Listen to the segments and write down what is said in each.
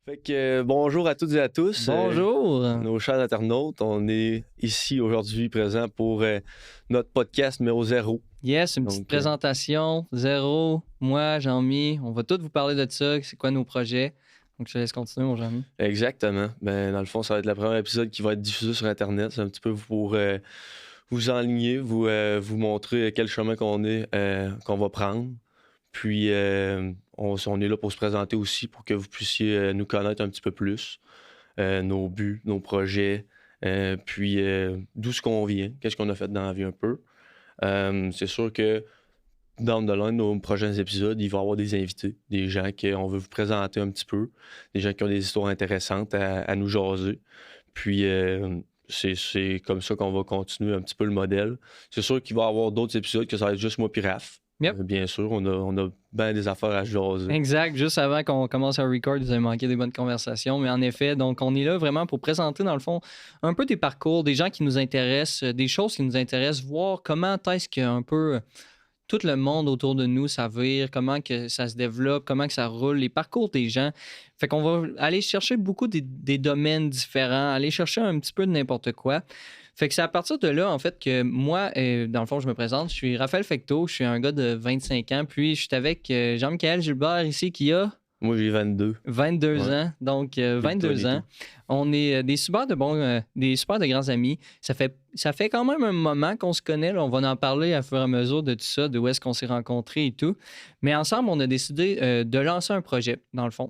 Fait que bonjour à toutes et à tous. Bonjour! Nos chers internautes, on est ici aujourd'hui présent pour notre podcast numéro 0. Yes, une petite Donc, présentation. Zéro, moi, Jean-Mi, on va tous vous parler de ça, c'est quoi nos projets. Donc, je te laisse continuer, mon Jean-Mi. Exactement. Ben, dans le fond, ça va être le premier épisode qui va être diffusé sur Internet. C'est un petit peu pour vous enligner, vous montrer quel chemin qu'on va prendre. Puis, on est là pour se présenter aussi, pour que vous puissiez nous connaître un petit peu plus, nos buts, nos projets, puis d'où ce qu'on vient, qu'est-ce qu'on a fait dans la vie un peu. C'est sûr que dans nos prochains épisodes, il va y avoir des invités, des gens qu'on veut vous présenter un petit peu, des gens qui ont des histoires intéressantes à nous jaser. Puis, c'est comme ça qu'on va continuer un petit peu le modèle. C'est sûr qu'il va y avoir d'autres épisodes que ça va être juste moi puis Raph. Yep. Bien sûr, on a bien des affaires à jaser. Exact. Juste avant qu'on commence à record, vous avez manqué des bonnes conversations. Mais en effet, donc, on est là vraiment pour présenter, dans le fond, un peu des parcours, des gens qui nous intéressent, des choses qui nous intéressent, voir comment est-ce qu'un peu tout le monde autour de nous, ça vire, comment que ça se développe, comment que ça roule, les parcours des gens. Fait qu'on va aller chercher beaucoup des domaines différents, aller chercher un petit peu de n'importe quoi. Fait que c'est à partir de là, en fait, que moi, dans le fond, je me présente. Je suis Raphaël Fecteau, je suis un gars de 25 ans, puis je suis avec Jean-Michel Gilbert ici qui a Moi, j'ai 22. 22 Ouais. ans. Donc, Toi, 22 les ans. tout. On est des super de grands amis. Ça fait quand même un moment qu'on se connaît. Là. On va en parler à fur et à mesure de tout ça, de où est-ce qu'on s'est rencontrés et tout. Mais ensemble, on a décidé de lancer un projet, dans le fond.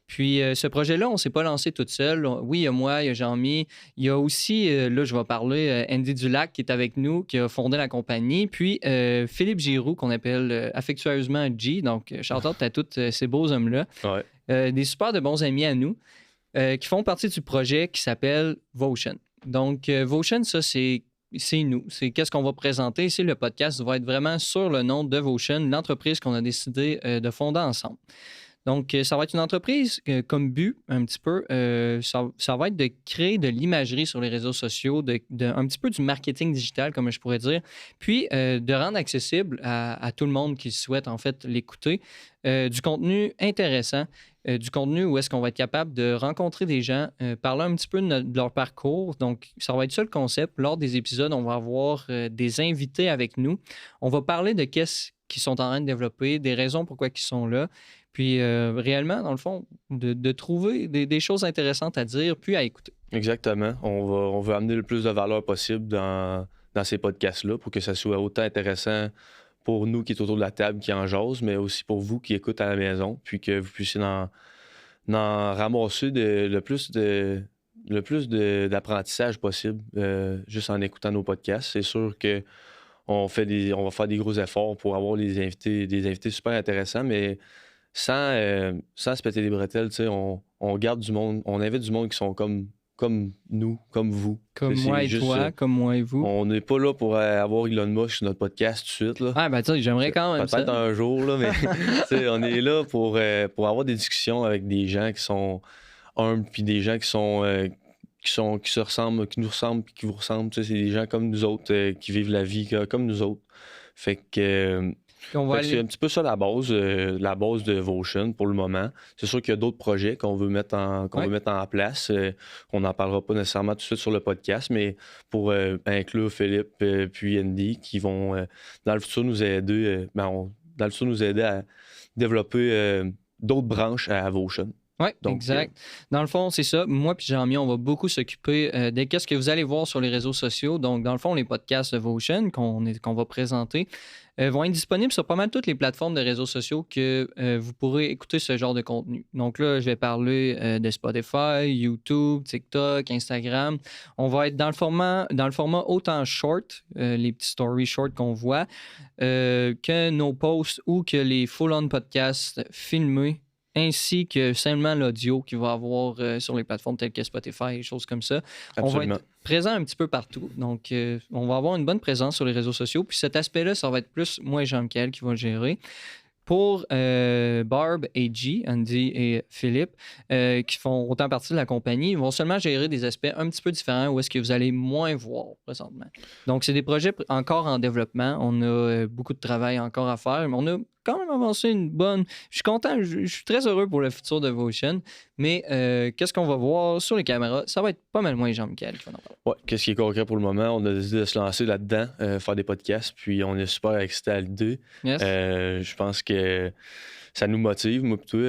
Puis, ce projet-là, on ne s'est pas lancé tout seul. Oui, il y a moi, il y a Jean-Mi. Il y a aussi, là, je vais parler, Andy Dulac qui est avec nous, qui a fondé la compagnie. Puis, Philippe Giroux, qu'on appelle affectueusement G. Donc, shout-out à tous ces beaux hommes-là. Ouais. Des super de bons amis à nous qui font partie du projet qui s'appelle Votion. Donc, Votion, ça, c'est nous. C'est qu'est-ce qu'on va présenter. C'est le podcast va être vraiment sur le nom de Votion, l'entreprise qu'on a décidé de fonder ensemble. Donc, ça va être une entreprise comme but, un petit peu. Ça va être de créer de l'imagerie sur les réseaux sociaux, un petit peu du marketing digital, comme je pourrais dire, puis de rendre accessible à tout le monde qui souhaite, en fait, l'écouter, du contenu intéressant, du contenu où est-ce qu'on va être capable de rencontrer des gens, parler un petit peu de leur parcours. Donc, ça va être ça le concept. Lors des épisodes, on va avoir des invités avec nous. On va parler de qu'est-ce qu'ils sont en train de développer, des raisons pourquoi ils sont là. Puis réellement, dans le fond, de trouver des choses intéressantes à dire, puis à écouter. Exactement. On veut amener le plus de valeur possible dans ces podcasts-là pour que ça soit autant intéressant pour nous qui est autour de la table, qui en jase, mais aussi pour vous qui écoutez à la maison, puis que vous puissiez en ramasser le plus d'apprentissage possible juste en écoutant nos podcasts. C'est sûr que on va faire des gros efforts pour avoir des invités super intéressants, mais sans se péter les bretelles, tu sais, on garde du monde, on invite du monde qui sont comme nous, comme vous. Comme C'est moi et juste, toi, comme moi et vous. on n'est pas là pour avoir Elon Musk sur notre podcast tout de suite, là. Ah, ben tu sais, j'aimerais quand même Peut-être ça. un jour, là, mais tu sais, on est là pour avoir des discussions avec des gens qui sont humbles, puis des gens qui se ressemblent, qui nous ressemblent, puis qui vous ressemblent. Tu sais, c'est des gens comme nous autres, qui vivent la vie comme nous autres. Fait que... Puis on va C'est aller... un petit peu ça la base de Votion pour le moment. C'est sûr qu'il y a d'autres projets qu'on veut mettre en place. On n'en parlera pas nécessairement tout de suite sur le podcast, mais pour inclure Philippe puis Andy qui vont dans le futur nous aider, à développer d'autres branches à Votion. Oui, Donc, exact. Dans le fond, c'est ça. Moi puis Jean-Mi, on va beaucoup s'occuper de qu'est-ce que vous allez voir sur les réseaux sociaux. Donc, dans le fond, les podcasts de Votion qu'on va présenter vont être disponibles sur pas mal toutes les plateformes de réseaux sociaux que vous pourrez écouter ce genre de contenu. Donc là, je vais parler de Spotify, YouTube, TikTok, Instagram. On va être dans le format autant short, les petits stories short qu'on voit, que nos posts ou que les full-on podcasts filmés ainsi que simplement l'audio qu'il va avoir sur les plateformes telles que Spotify et choses comme ça. absolument. On va être présent un petit peu partout. Donc, on va avoir une bonne présence sur les réseaux sociaux. Puis cet aspect-là, ça va être plus moi et Jean-Michel qui va le gérer. Pour Barb et G, Andy et Philippe, qui font autant partie de la compagnie, ils vont seulement gérer des aspects un petit peu différents où est-ce que vous allez moins voir présentement. Donc, c'est des projets encore en développement. On a beaucoup de travail encore à faire, mais on a quand même avancé une bonne... Je suis content, je suis très heureux pour le futur de Votion, Mais qu'est-ce qu'on va voir sur les caméras? Ça va être pas mal moins Jean-Michel qui va en parler. Ouais, qu'est-ce qui est concret pour le moment? On a décidé de se lancer là-dedans, faire des podcasts, puis on est super excités à l'idée. Yes? Je pense que ça nous motive, moi plutôt,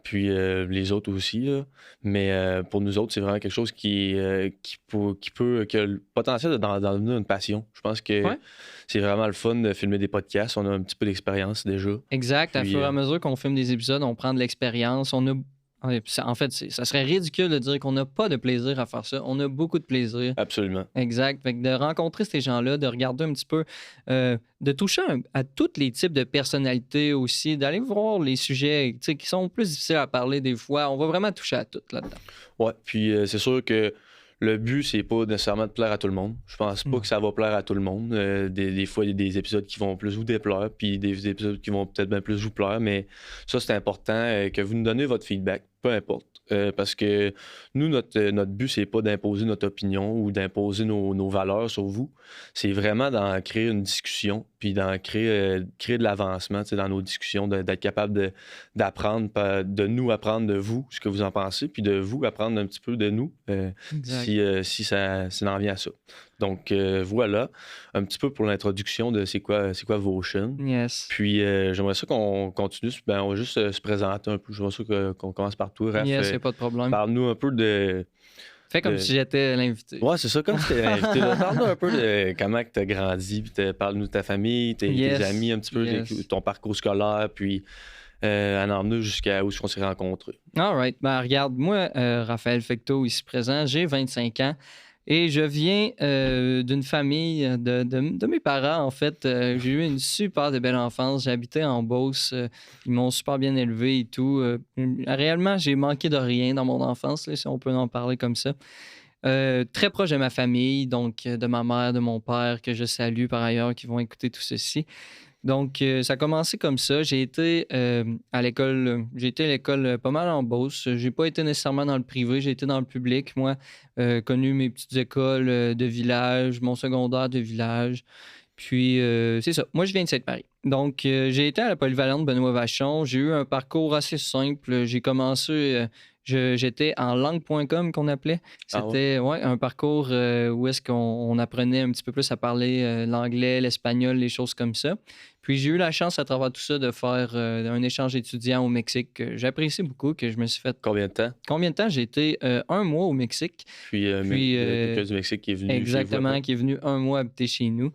puis les autres aussi, là. Mais pour nous autres, c'est vraiment quelque chose qui a le potentiel d'en devenir une passion. Je pense que Ouais. c'est vraiment le fun de filmer des podcasts. On a un petit peu d'expérience déjà. Exact. À Puis, fur et à mesure qu'on filme des épisodes, on prend de l'expérience. En fait, ça serait ridicule de dire qu'on n'a pas de plaisir à faire ça. On a beaucoup de plaisir. Absolument. Exact. Fait que de rencontrer ces gens-là, de regarder un petit peu, de toucher à tous les types de personnalités aussi, d'aller voir les sujets qui sont plus difficiles à parler des fois. On va vraiment toucher à tout là-dedans. Ouais, puis c'est sûr que le but, c'est pas nécessairement de plaire à tout le monde. Je pense pas Non. que ça va plaire à tout le monde. Des fois, il y a des épisodes qui vont plus vous déplaire, puis des épisodes qui vont peut-être bien plus vous plaire, mais ça, c'est important que vous nous donnez votre feedback, peu importe. Parce que nous, notre but, c'est pas d'imposer notre opinion ou d'imposer nos valeurs sur vous. C'est vraiment d'en créer une discussion, puis d'en créer de l'avancement dans nos discussions, d'être capable d'apprendre, de nous apprendre de vous ce que vous en pensez, puis de vous apprendre un petit peu de nous Exact. si ça en vient à ça. Donc voilà, un petit peu pour l'introduction de c'est quoi Votion. Yes. Puis j'aimerais ça qu'on continue, on va juste se présenter un peu. J'aimerais ça qu'on commence par toi, Raph. Yes, il n'y a pas de problème. Parle-nous un peu Fais comme de- si j'étais l'invité. Ouais, c'est ça, comme si t'étais invité. Là. Parle-nous un peu de comment tu as grandi, puis parle-nous de ta famille, tes Yes. amis, un petit peu Yes. ton parcours scolaire, puis en emmener jusqu'à où on s'est rencontrés. All right. Ben, regarde, moi, Raphaël Fecteau, ici présent, j'ai 25 ans et je viens d'une famille de mes parents, en fait. J'ai eu une super de belle enfance. J'habitais en Beauce. Ils m'ont super bien élevé et tout. Réellement, j'ai manqué de rien dans mon enfance, là, si on peut en parler comme ça. Très proche de ma famille, donc de ma mère, de mon père, que je salue par ailleurs, qui vont écouter tout ceci. Donc, ça a commencé comme ça. J'ai été à l'école, pas mal en Beauce. J'ai pas été nécessairement dans le privé, j'ai été dans le public, moi. Connu mes petites écoles de village, mon secondaire de village. Puis, c'est ça. Moi, je viens de Sainte-Marie. Donc, j'ai été à la polyvalente Benoît Vachon. J'ai eu un parcours assez simple. J'ai commencé, j'étais en langue.com qu'on appelait. Ah ouais? C'était un parcours où est-ce qu'on apprenait un petit peu plus à parler l'anglais, l'espagnol, les choses comme ça. Puis j'ai eu la chance à travers tout ça de faire un échange étudiant au Mexique que j'apprécie beaucoup, que je me suis fait. Combien de temps? Combien de temps? J'ai été 1 mois au Mexique. Puis, quelqu'un du Mexique qui est venu Exactement, qui est venu 1 mois habiter chez nous.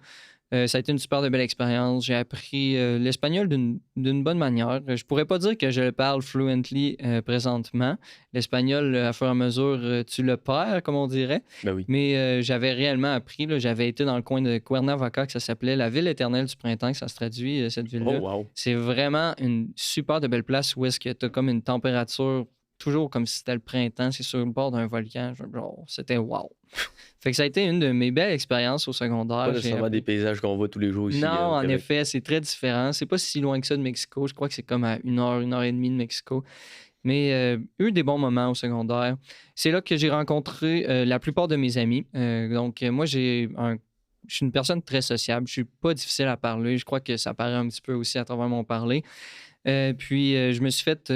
Ça a été une super de belle expérience. J'ai appris l'espagnol d'une bonne manière. Je pourrais pas dire que je le parle fluently présentement. L'espagnol, à fur et à mesure, tu le perds, comme on dirait. Ben oui. Mais j'avais réellement appris. Là, j'avais été dans le coin de Cuernavaca, que ça s'appelait la ville éternelle du printemps, que ça se traduit, cette ville-là. Oh, wow. C'est vraiment une super de belle place où est-ce que tu as comme une température toujours comme si c'était le printemps. C'est sur le bord d'un volcan. Genre, c'était wow. Fait que ça a été une de mes belles expériences au secondaire. Pas nécessairement des paysages qu'on voit tous les jours ici. Non, au en Québec. effet, c'est très différent. C'est pas si loin que ça de Mexico. Je crois que c'est comme à 1 heure et demie de Mexico. Mais eu des bons moments au secondaire. C'est là que j'ai rencontré la plupart de mes amis. Donc, moi, je suis une personne très sociable. Je suis pas difficile à parler. Je crois que ça paraît un petit peu aussi à travers mon parler. Puis, je me suis fait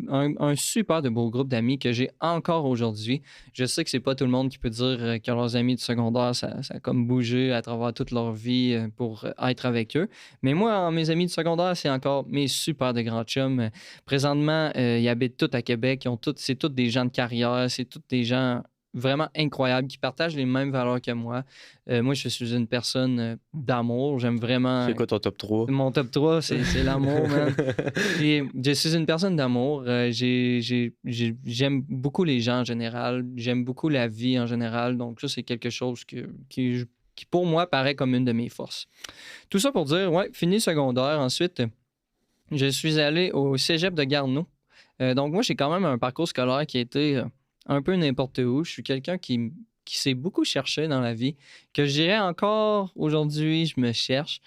un super de beau groupe d'amis que j'ai encore aujourd'hui. Je sais que c'est pas tout le monde qui peut dire que leurs amis du secondaire, ça a comme bougé à travers toute leur vie pour être avec eux. Mais moi, mes amis du secondaire, c'est encore mes super de grands chums. Présentement, ils habitent tous à Québec. C'est tous des gens de carrière. C'est tous des gens vraiment incroyables qui partagent les mêmes valeurs que moi. Moi, je suis une personne d'amour. J'aime vraiment. C'est quoi ton top 3? Mon top 3, c'est l'amour, man. Et je suis une personne d'amour. J'aime beaucoup les gens en général. J'aime beaucoup la vie en général. Donc, ça, c'est quelque chose qui, pour moi, paraît comme une de mes forces. Tout ça pour dire, fini secondaire. Ensuite, je suis allé au cégep de Garneau. Donc, moi, j'ai quand même un parcours scolaire qui a été un peu n'importe où. Je suis quelqu'un qui s'est beaucoup cherché dans la vie, que je dirais encore aujourd'hui, je me cherche.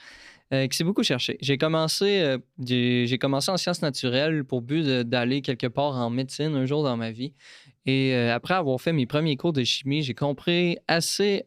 Qui s'est beaucoup cherché. J'ai commencé en sciences naturelles pour but d'aller quelque part en médecine un jour dans ma vie. Et après avoir fait mes premiers cours de chimie, j'ai compris assez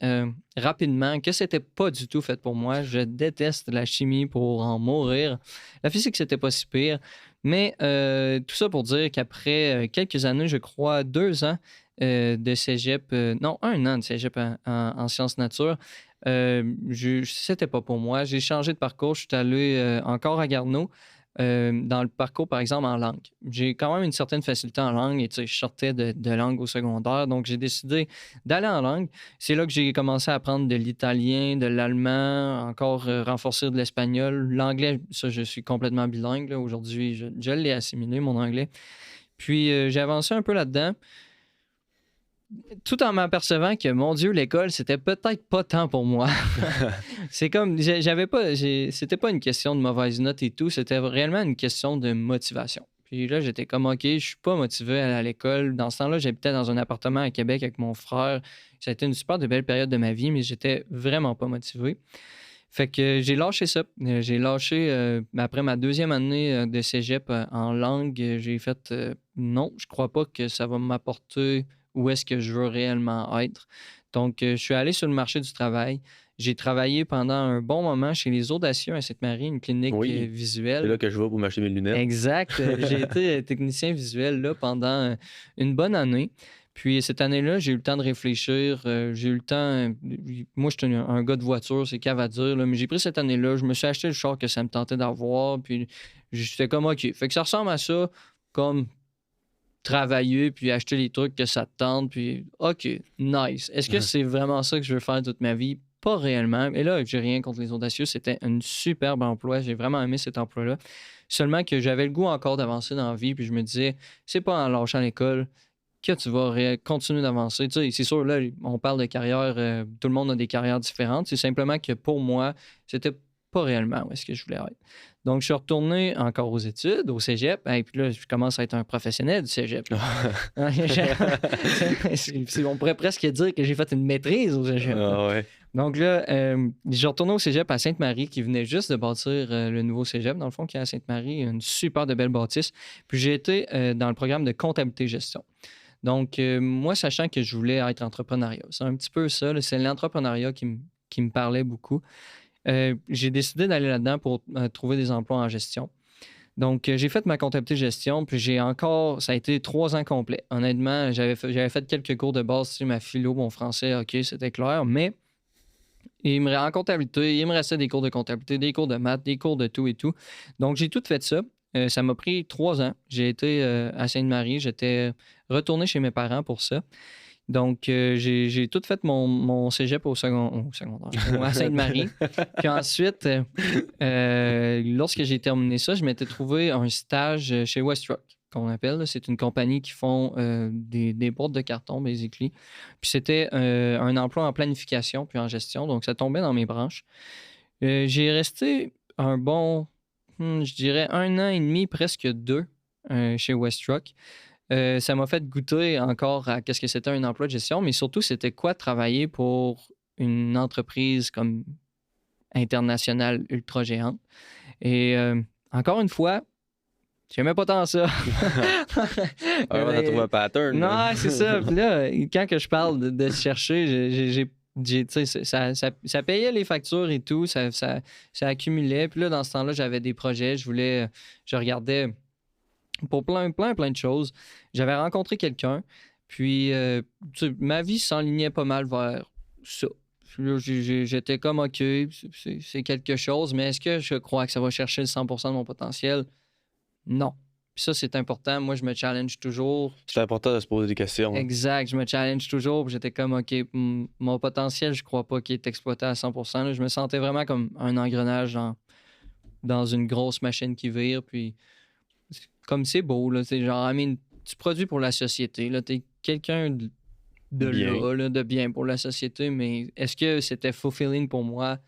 rapidement que c'était pas du tout fait pour moi. Je déteste la chimie pour en mourir. La physique, c'était pas si pire. Mais tout ça pour dire qu'après quelques années, je crois 2 ans de cégep, non, 1 an de cégep en sciences nature, c'était pas pour moi. J'ai changé de parcours. Je suis allé encore à Garneau. Dans le parcours, par exemple, en langue. J'ai quand même une certaine facilité en langue et tu sais, je sortais de langue au secondaire, donc j'ai décidé d'aller en langue. C'est là que j'ai commencé à apprendre de l'italien, de l'allemand, encore renforcer de l'espagnol. L'anglais, ça, je suis complètement bilingue. Là. Aujourd'hui, je l'ai assimilé, mon anglais. Puis j'ai avancé un peu là-dedans tout en m'apercevant que, mon Dieu, l'école, c'était peut-être pas tant pour moi. C'est comme, c'était pas une question de mauvaise note et tout, c'était réellement une question de motivation. Puis là, j'étais comme, OK, je suis pas motivé à aller à l'école. Dans ce temps-là, j'habitais dans un appartement à Québec avec mon frère. Ça a été une super de belle période de ma vie, mais j'étais vraiment pas motivé. Fait que j'ai lâché ça. J'ai lâché, après ma deuxième année de cégep en langue, j'ai fait non, je crois pas que ça va m'apporter où est-ce que je veux réellement être. Donc, je suis allé sur le marché du travail. J'ai travaillé pendant un bon moment chez les Audacieux à Sainte-Marie, une clinique Oui, c'est visuelle. là que je vais pour m'acheter mes lunettes. Exact. J'ai été technicien visuel là, pendant une bonne année. Puis cette année-là, j'ai eu le temps de réfléchir. J'ai eu le temps. Moi, je suis un gars de voiture, c'est cave à dire, là, mais j'ai pris cette année-là. Je me suis acheté le char que ça me tentait d'avoir. Puis j'étais comme OK. Fait que ça ressemble à ça, comme travailler puis acheter les trucs que ça te tente. Puis OK, nice. Est-ce que c'est vraiment ça que je veux faire toute ma vie? Pas réellement. Et là, j'ai rien contre les audacieux. C'était un superbe emploi. J'ai vraiment aimé cet emploi-là. Seulement que j'avais le goût encore d'avancer dans la vie. Puis je me disais, c'est pas en lâchant l'école que tu vas continuer d'avancer. Tu sais, c'est sûr, là, on parle de carrière. Tout le monde a des carrières différentes. C'est simplement que pour moi, c'était pas réellement où est-ce que je voulais être. Donc, je suis retourné encore aux études, au cégep. Et puis là, je commence à être un professionnel du cégep. On pourrait presque dire que j'ai fait une maîtrise au cégep. Ah ouais. Donc là, je suis retourné au cégep à Sainte-Marie, qui venait juste de bâtir le nouveau cégep, dans le fond, qui est à Sainte-Marie, une super de belle bâtisse. Puis j'ai été dans le programme de comptabilité-gestion. Donc, moi, sachant que je voulais être entrepreneuriat, c'est un petit peu ça, là, c'est l'entrepreneuriat qui me parlait beaucoup. J'ai décidé d'aller là-dedans pour trouver des emplois en gestion. Donc, j'ai fait ma comptabilité-gestion, puis ça a été 3 ans complets. Honnêtement, j'avais fait quelques cours de base sur ma philo, mon français, OK, c'était clair, mais en comptabilité, il me restait des cours de comptabilité, des cours de maths, des cours de tout et tout. Donc, j'ai tout fait ça. Ça m'a pris 3 ans. J'ai été à Sainte-Marie. J'étais retourné chez mes parents pour ça. Donc, j'ai tout fait mon cégep au secondaire, à Sainte-Marie. Puis ensuite, lorsque j'ai terminé ça, je m'étais trouvé un stage chez WestRock, qu'on appelle. Là. C'est une compagnie qui font des boîtes de carton, basically. Puis c'était un emploi en planification puis en gestion. Donc, ça tombait dans mes branches. J'ai resté un bon, je dirais, 1 an et demi, presque 2, chez WestRock. Ça m'a fait goûter encore à qu'est-ce que c'était un emploi de gestion, mais surtout, c'était quoi de travailler pour une entreprise comme internationale ultra géante. Et encore une fois, j'aimais pas tant ça. Alors, t'as trouvé un pattern. Non, c'est ça. Puis là, quand que je parle de chercher, tu sais, ça payait les factures et tout, ça accumulait. Puis là, dans ce temps-là, j'avais des projets, je regardais pour plein de choses. J'avais rencontré quelqu'un, puis tu sais, ma vie s'enlignait pas mal vers ça. Puis là, j'étais comme, OK, c'est quelque chose, mais est-ce que je crois que ça va chercher le 100% de mon potentiel? Non. Puis ça, c'est important. Moi, je me challenge toujours. C'est important de se poser des questions. Exact. Je me challenge toujours. Puis j'étais comme, OK, mon potentiel, je crois pas qu'il est exploité à 100%. Là, je me sentais vraiment comme un engrenage dans une grosse machine qui vire. Puis comme c'est beau, là, c'est genre, tu produis pour la société, là, t'es quelqu'un de Bien. là, de bien pour la société, mais est-ce que c'était fulfilling pour moi?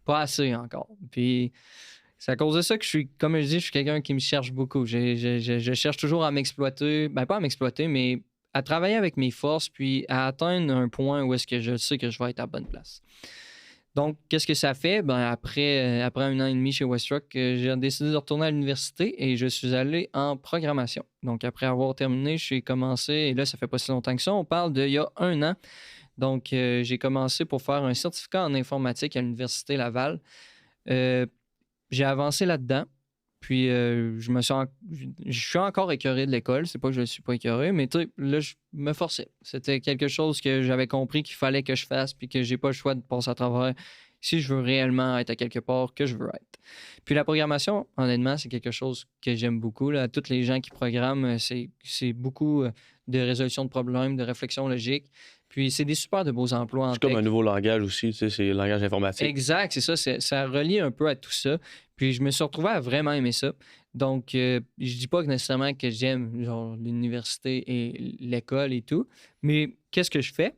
Pas assez encore. Puis c'est à cause de ça que comme je dis, je suis quelqu'un qui me cherche beaucoup. Je cherche toujours à m'exploiter, ben pas à m'exploiter, mais à travailler avec mes forces, puis à atteindre un point où est-ce que je sais que je vais être à la bonne place. Donc, qu'est-ce que ça fait? Ben, après 1 an et demi chez WestRock, j'ai décidé de retourner à l'université et je suis allé en programmation. Donc, après avoir terminé, j'ai commencé, et là, ça fait pas si longtemps que ça, on parle d'il y a 1 an. Donc, j'ai commencé pour faire un certificat en informatique à l'Université Laval. J'ai avancé là-dedans. Puis je suis encore écœuré de l'école. C'est pas que je ne suis pas écœuré, mais tu sais, là, je me forçais. C'était quelque chose que j'avais compris qu'il fallait que je fasse, puis que j'ai pas le choix de passer à travers si je veux réellement être à quelque part que je veux être. Puis la programmation, honnêtement, c'est quelque chose que j'aime beaucoup. Là. Tous les gens qui programment, c'est beaucoup de résolution de problèmes, de réflexion logique. Puis c'est des super de beaux emplois en C'est comme tech. un nouveau langage aussi, tu sais, c'est le langage informatique. Exact, c'est ça. Ça relie un peu à tout ça. Puis je me suis retrouvé à vraiment aimer ça. Donc, je dis pas que nécessairement que j'aime genre l'université et l'école et tout, mais qu'est-ce que je fais?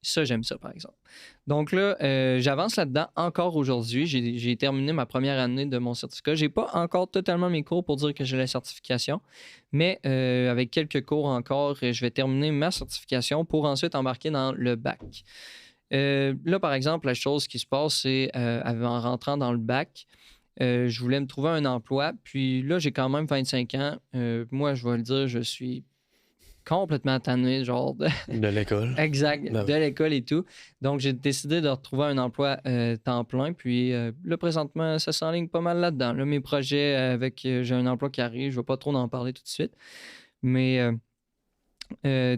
Ça, j'aime ça, par exemple. Donc là, j'avance là-dedans encore aujourd'hui. J'ai terminé ma première année de mon certificat. J'ai pas encore totalement mes cours pour dire que j'ai la certification, mais avec quelques cours encore, je vais terminer ma certification pour ensuite embarquer dans le bac. Là, par exemple, la chose qui se passe, c'est en rentrant dans le bac, je voulais me trouver un emploi. Puis là, j'ai quand même 25 ans. Moi, je vais le dire, je suis complètement tanné, genre De l'école. exact, Ben de oui. l'école et tout. Donc, j'ai décidé de retrouver un emploi temps plein. Puis là, présentement, ça s'enligne pas mal là-dedans. Là, mes projets j'ai un emploi qui arrive. Je ne vais pas trop en parler tout de suite. Mais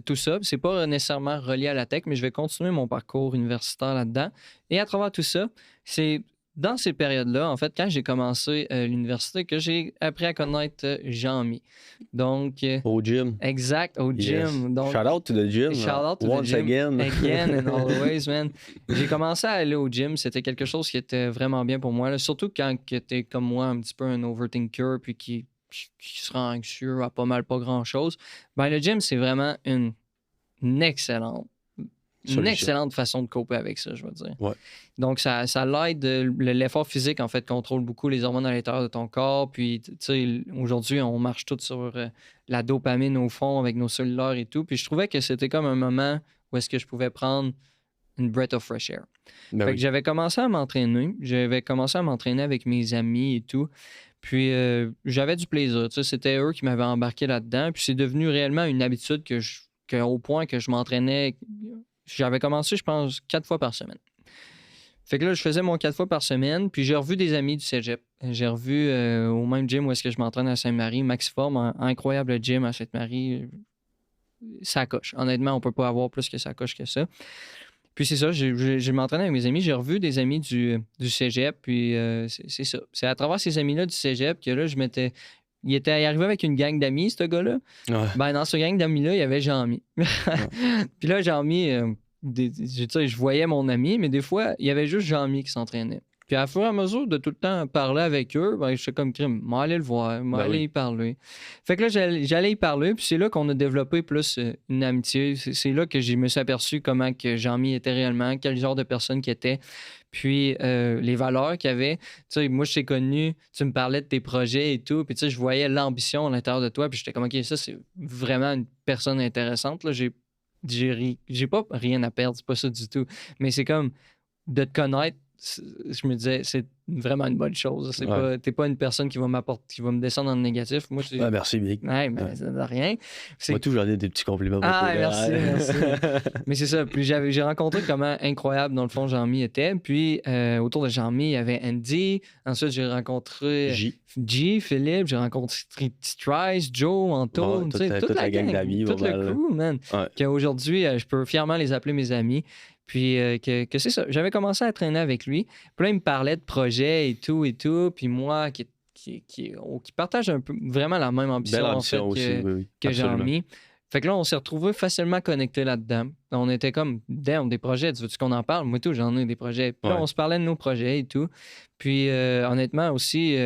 tout ça, c'est pas nécessairement relié à la tech, mais je vais continuer mon parcours universitaire là-dedans. Et à travers tout ça, c'est dans ces périodes-là, en fait, quand j'ai commencé l'université, que j'ai appris à connaître Jean-Mi. Donc, Au gym. exact, au Yes. gym. Donc, Shout out to the gym. shout out to the Once gym. again. Again and always, man. J'ai commencé à aller au gym. C'était quelque chose qui était vraiment bien pour moi. Là. Surtout quand tu es comme moi, un petit peu un overthinker, puis qui se rend anxieux à pas grand-chose. Ben, le gym, c'est vraiment une excellente façon de coper avec ça, je veux dire. Ouais. Donc, ça l'aide. L'effort physique, en fait, contrôle beaucoup les hormones à l'intérieur de ton corps. Puis, tu sais, aujourd'hui, on marche tous sur la dopamine au fond avec nos cellulaires et tout. Puis, je trouvais que c'était comme un moment où est-ce que je pouvais prendre une breath of fresh air. Ben Fait oui. que j'avais commencé à m'entraîner. J'avais commencé à m'entraîner avec mes amis et tout. Puis, j'avais du plaisir. Tu sais, c'était eux qui m'avaient embarqué là-dedans. Puis, c'est devenu réellement une habitude au point que je m'entraînais. J'avais commencé, je pense, 4 fois par semaine. Fait que là, je faisais mon 4 fois par semaine, puis j'ai revu des amis du cégep. J'ai revu au même gym où est-ce que je m'entraîne à Sainte-Marie, Maxiform, un incroyable gym à Sainte-Marie. Ça coche. Honnêtement, on peut pas avoir plus que ça coche que ça. Puis c'est ça, j'ai m'entraîné avec mes amis. J'ai revu des amis du cégep, puis c'est ça. C'est à travers ces amis-là du cégep que là, il était arrivé avec une gang d'amis, ce gars-là. Ouais. Ben, dans ce gang d'amis-là, il y avait Jean-Mi. Puis là, Jean-Mi, je voyais mon ami, mais des fois, il y avait juste Jean-Mi qui s'entraînait. Puis à fur et à mesure de tout le temps parler avec eux, ben, je suis comme crime, moi aller le voir, moi aller y parler. Fait que là, j'allais y parler, puis c'est là qu'on a développé plus une amitié. C'est là que je me suis aperçu comment que Jean-Mi était réellement, quel genre de personne qu'il était, puis les valeurs qu'il avait. Tu sais, moi, je t'ai connu, tu me parlais de tes projets et tout, puis tu sais, je voyais l'ambition à l'intérieur de toi, puis j'étais comme, OK, ça, c'est vraiment une personne intéressante. Là, j'ai pas rien à perdre, c'est pas ça du tout. Mais c'est comme de te connaître, je me disais, c'est vraiment une bonne chose. T'es pas une personne qui va me descendre dans le négatif. Moi, Ah, merci, Big. Ouais, mais ça de rien. Moi, tout, j'en ai des petits compliments. pour Ah, toi, là. merci. Mais c'est ça. Puis j'ai rencontré comment incroyable, dans le fond, Jean-Mi était. Puis autour de Jean-Mi, il y avait Andy. Ensuite, j'ai rencontré G, Philippe. J'ai rencontré Trice, Joe, Anto. Ouais, tu sais, toute la gang d'amis. tout le crew, man. Ouais. Qu'aujourd'hui, je peux fièrement les appeler mes amis. Puis que c'est ça. J'avais commencé à traîner avec lui. Puis là, il me parlait de projets et tout. Puis moi, qui partage un peu vraiment la même ambition, Belle ambition en fait, aussi, oui, que absolument. Jean-Mi. Fait que là, on s'est retrouvés facilement connectés là-dedans. On était comme, damn, des projets, tu veux-tu qu'on en parle? Moi, tout, j'en ai des projets. Puis là, on se parlait de nos projets et tout. Puis honnêtement aussi,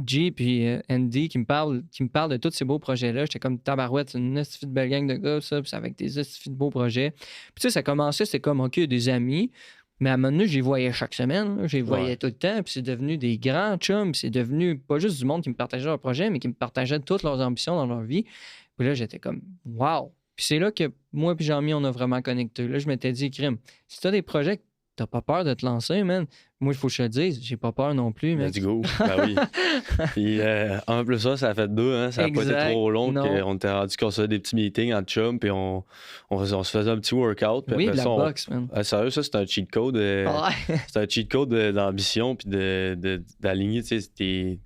G puis Andy qui me parle de tous ces beaux projets-là. J'étais comme tabarouette, c'est une estifie de belle gang de gars, ça, puis c'est avec des estifis de beaux projets. Puis tu sais, ça commençait, c'était comme, OK, des amis. Mais à un moment donné, je les voyais chaque semaine. Là. Je les voyais tout le temps. Puis c'est devenu des grands chums. Puis c'est devenu pas juste du monde qui me partageait leurs projets, mais qui me partageait toutes leurs ambitions dans leur vie. Puis là, j'étais comme, wow! Puis c'est là que moi et Jean-Mi, on a vraiment connecté. Là, je m'étais dit, crime, si t'as des projets que t'as pas peur de te lancer, man, moi, il faut que je te dise, j'ai pas peur non plus, mec. Let's go. Ben oui. Puis en plus, ça a fait deux. Hein? Ça n'a pas été trop long qu'on était rendu qu'on se faisait des petits meetings en chum, puis on se faisait un petit workout. Puis oui, après de la ça, boxe, man. Sérieux, ça, c'est un cheat code. C'est un cheat code d'ambition, puis d'aligner, tu sais,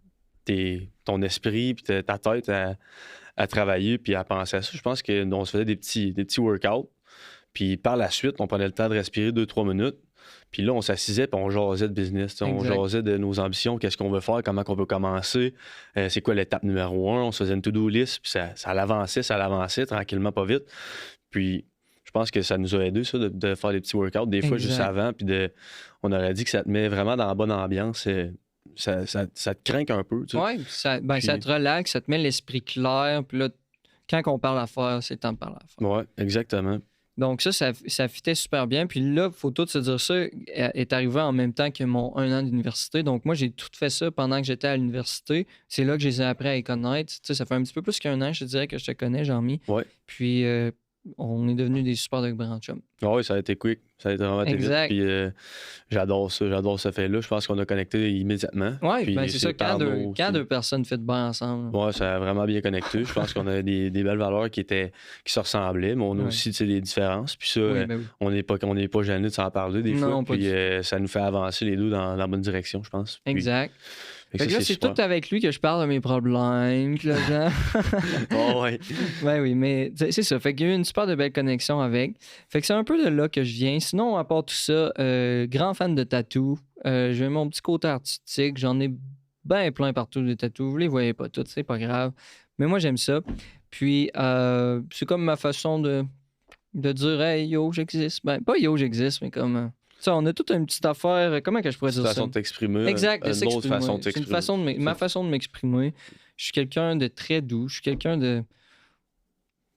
ton esprit puis ta tête à travailler puis à penser à ça. Je pense qu'on se faisait des petits workouts. Puis par la suite, on prenait le temps de respirer 2-3 minutes. Puis là, on s'assisait puis on jasait de business. On Exact. jasait de nos ambitions, qu'est-ce qu'on veut faire, comment on peut commencer, c'est quoi l'étape numéro 1. On se faisait une to-do list, puis ça l'avançait tranquillement, pas vite. Puis je pense que ça nous a aidé, ça, de faire des petits workouts, des fois juste Exact. avant. Puis on aurait dit que ça te met vraiment dans la bonne ambiance. Ça te craint un peu. Tu sais. Oui, ça Puis- te relaxe, ça te met l'esprit clair. Puis là, quand on parle affaires, c'est le temps de parler affaires. Ouais, exactement. Donc ça fitait super bien. Puis là, faut tout se dire ça, est arrivé en même temps que mon 1 an d'université. Donc moi, j'ai tout fait ça pendant que j'étais à l'université. C'est là que je les ai appris à les connaître. Tu sais, ça fait un petit peu plus qu'un an, je te dirais, que je te connais, Jean-Mi. Ouais. Puis on est devenus des super de grands chums. Oui, ça a été quick. Ça a été vraiment été vite. Exact. Puis j'adore ça. J'adore ce fait-là. Je pense qu'on a connecté immédiatement. Oui, Puis ben c'est ça. par Quand deux personnes font bien ensemble. Ouais, ça a vraiment bien connecté. Je pense qu'on a des belles valeurs qui se ressemblaient, mais on a Ouais. aussi tu sais, des différences. Puis ça, Oui, ben oui. on n'est pas gêné de s'en parler des Non, fois. pas Puis du ça nous fait avancer les deux dans la bonne direction, je pense. Puis, Exact. fait Fait que que là, ça, c'est super. tout avec lui que je parle de mes problèmes, que le gens. Oh, ouais. Ben oui, mais c'est ça. Fait qu'il y a eu une super de belle connexion avec. Fait que c'est un peu de là que je viens. Sinon, à part tout ça, grand fan de tatou. J'ai mon petit côté artistique. J'en ai bien plein partout des tatous. Vous les voyez pas toutes, c'est pas grave. Mais moi, j'aime ça. Puis, c'est comme ma façon de dire, hey, yo, j'existe. Ben, pas yo, j'existe, mais comme. Ça, on a toute une petite affaire. Comment que je pourrais C'est une dire façon ça? de t'exprimer. Exact, de Une autre s'exprimer. façon de C'est une t'exprimer. façon ma façon de m'exprimer. Je suis quelqu'un de très doux. Je suis quelqu'un de.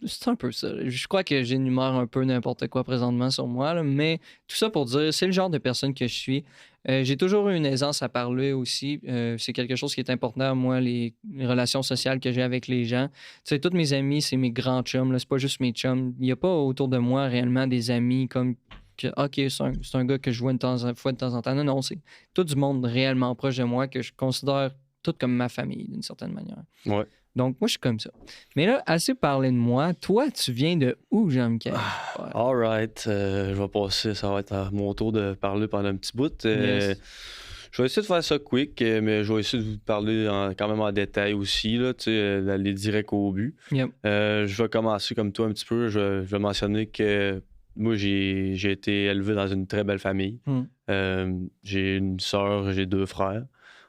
C'est un peu ça. Je crois que j'énumère un peu n'importe quoi présentement sur moi, là, mais tout ça pour dire, c'est le genre de personne que je suis. J'ai toujours eu une aisance à parler aussi. C'est quelque chose qui est important à moi, les relations sociales que j'ai avec les gens. Tu sais, tous mes amis, c'est mes grands chums. Là. C'est pas juste mes chums. Il n'y a pas autour de moi réellement des amis comme que, OK, c'est un gars que je vois fois de temps en temps. Non, non, c'est tout du monde réellement proche de moi que je considère tout comme ma famille, d'une certaine manière. Ouais. Donc, moi, je suis comme ça. Mais là, assez parlé de moi. Toi, tu viens de où, Jean-Michel? All right. Je vais passer. Ça va être à mon tour de parler pendant un petit bout. Yes. Je vais essayer de faire ça quick, mais je vais essayer de vous parler quand même en détail aussi, là, d'aller direct au but. Yep. Je vais commencer comme toi un petit peu. Je vais mentionner que moi, j'ai été élevé dans une très belle famille. J'ai une sœur, j'ai 2 frères.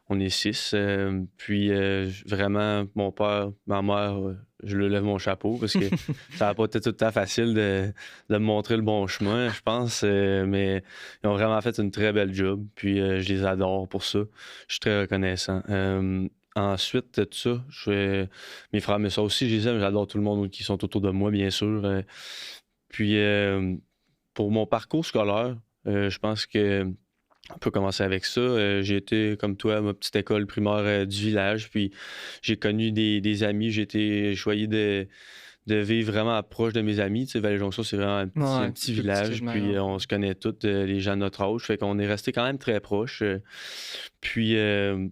On est 6. Puis vraiment, mon père, ma mère, je leur lève mon chapeau parce que ça n'a pas été tout le temps facile de me montrer le bon chemin, je pense. Mais ils ont vraiment fait une très belle job. Puis je les adore pour ça. Je suis très reconnaissant. Ensuite de ça, mes frères, mes soeurs aussi, je les aime. J'adore tout le monde qui sont autour de moi, bien sûr. Puis pour mon parcours scolaire, je pense que on peut commencer avec ça. J'ai été, comme toi, à ma petite école primaire du village, puis j'ai connu des amis. J'ai choisi de vivre vraiment proche de mes amis. Tu sais, Vallée-Jonction, c'est vraiment un Ouais, petit plus petit village, que je puis m'arrête. on se connaît tous, les gens de notre âge. Fait qu'on est restés quand même très proches. Puis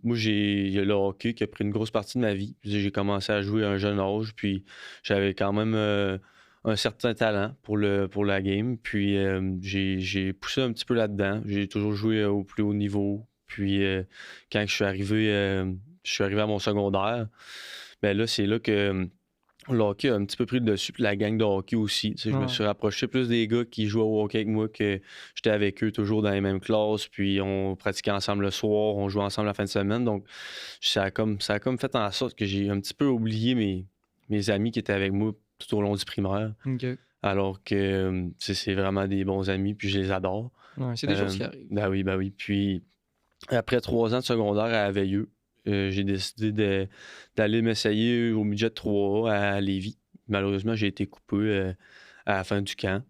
moi, il y a le hockey qui a pris une grosse partie de ma vie. J'ai commencé à jouer à un jeune âge, puis j'avais quand même un certain talent pour la game. Puis j'ai poussé un petit peu là-dedans. J'ai toujours joué au plus haut niveau. Puis quand je suis arrivé à mon secondaire, ben là, c'est là que le hockey a un petit peu pris le dessus, puis la gang de hockey aussi. Tu sais, je me Ouais. suis rapproché plus des gars qui jouaient au hockey avec moi, que j'étais avec eux toujours dans les mêmes classes, puis on pratiquait ensemble le soir, on jouait ensemble la fin de semaine. Donc, ça a comme fait en sorte que j'ai un petit peu oublié mes amis qui étaient avec moi tout au long du primaire. OK. Alors que c'est vraiment des bons amis, puis je les adore. Ouais, c'est des choses qui arrivent. Ben oui. Puis après 3 ans de secondaire à Veilleux, j'ai décidé d'aller m'essayer au midget 3A à Lévis. Malheureusement, j'ai été coupé à la fin du camp.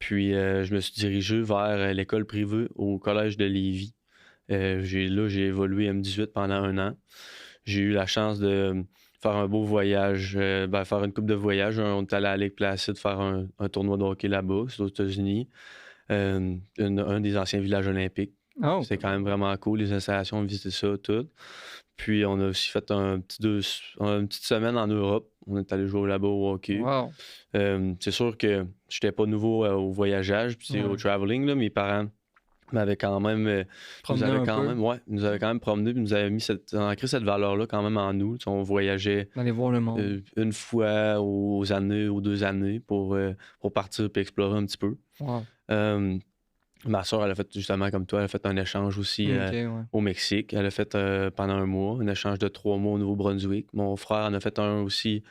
Puis je me suis dirigé vers l'école privée au collège de Lévis. J'ai évolué M18 pendant 1 an. J'ai eu la chance de faire un beau voyage, faire une coupe de voyages. On est allé à Lake Placid faire un tournoi de hockey là-bas, c'est aux États-Unis. Un des anciens villages olympiques. Oh, C'était quand même vraiment cool, les installations, on visitait ça, tout. Puis on a aussi fait une petite semaine en Europe. On est allé jouer là-bas au hockey. wow. C'est sûr que j'étais pas nouveau au voyageage, puis au Ouais. traveling, là. Mes parents m'avait quand même, nous Promener avait un quand peu, même, ouais, nous avait quand même promené, puis nous avait mis ancré cette valeur-là quand même en nous. Tu sais, on voyageait d'aller voir le monde. une fois aux années, aux 2 années pour partir et explorer un petit peu. Wow. Euh, Ma soeur, elle a fait justement comme toi, elle a fait un échange aussi OK, ouais. au Mexique. Elle a fait pendant un mois, un échange de 3 mois au Nouveau-Brunswick. Mon frère en a fait un aussi.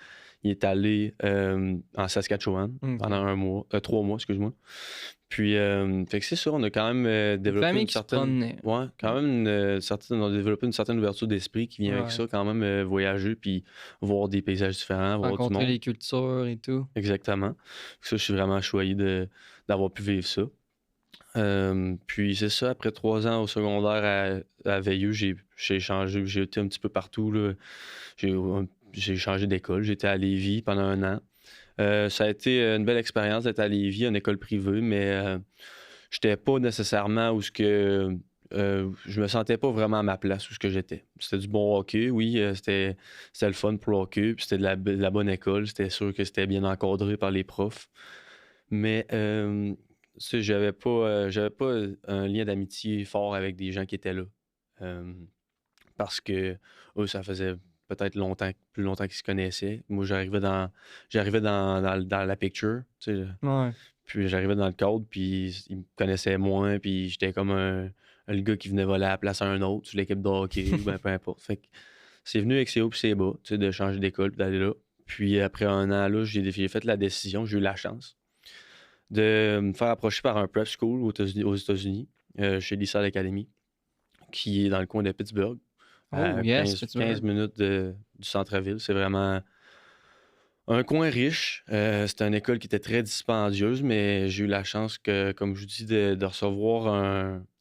Il est allé en Saskatchewan OK. pendant 1 mois, 3 mois, excuse-moi. Puis, fait que c'est ça, on a quand même Une développé famille une qui se certaine. promenait. Ouais, quand même on a développé une certaine ouverture d'esprit qui vient avec Ouais. ça, quand même voyager puis voir des paysages différents, voir du Rencontrer monde. les cultures et tout. Exactement. Ça, je suis vraiment choyé d'avoir pu vivre ça. Puis c'est ça, après 3 ans au secondaire à Veilleux, j'ai changé, j'ai été un petit peu partout, là. J'ai, j'ai changé d'école, j'étais à Lévis pendant un an. Ça a été une belle expérience d'être à Lévis, une école privée, mais j'étais pas nécessairement où ce que je me sentais pas vraiment à ma place où ce que j'étais. C'était du bon hockey, oui, c'était le fun pour le hockey, puis c'était de la bonne école, c'était sûr que c'était bien encadré par les profs. Mais tu sais, j'avais pas un lien d'amitié fort avec des gens qui étaient là. Euh, Parce que eux, ça faisait peut-être plus longtemps qu'ils se connaissaient. Moi, j'arrivais dans la picture, tu sais, Ouais. puis j'arrivais dans le cadre, puis ils me connaissaient moins, puis j'étais comme le gars qui venait voler à la place à un autre sur l'équipe de hockey, ou ben peu importe. Fait que c'est venu avec ses hauts et ses bas, tu sais, de changer d'école puis d'aller là. Puis après un an là, j'ai fait la décision, j'ai eu la chance de me faire approcher par un prep school aux États-Unis, chez LaSalle Academy, qui est dans le coin de Pittsburgh, Oh, à yes, 15 Pittsburgh. minutes du centre-ville. C'est vraiment un coin riche. C'était une école qui était très dispendieuse, mais j'ai eu la chance que, comme je vous dis, de recevoir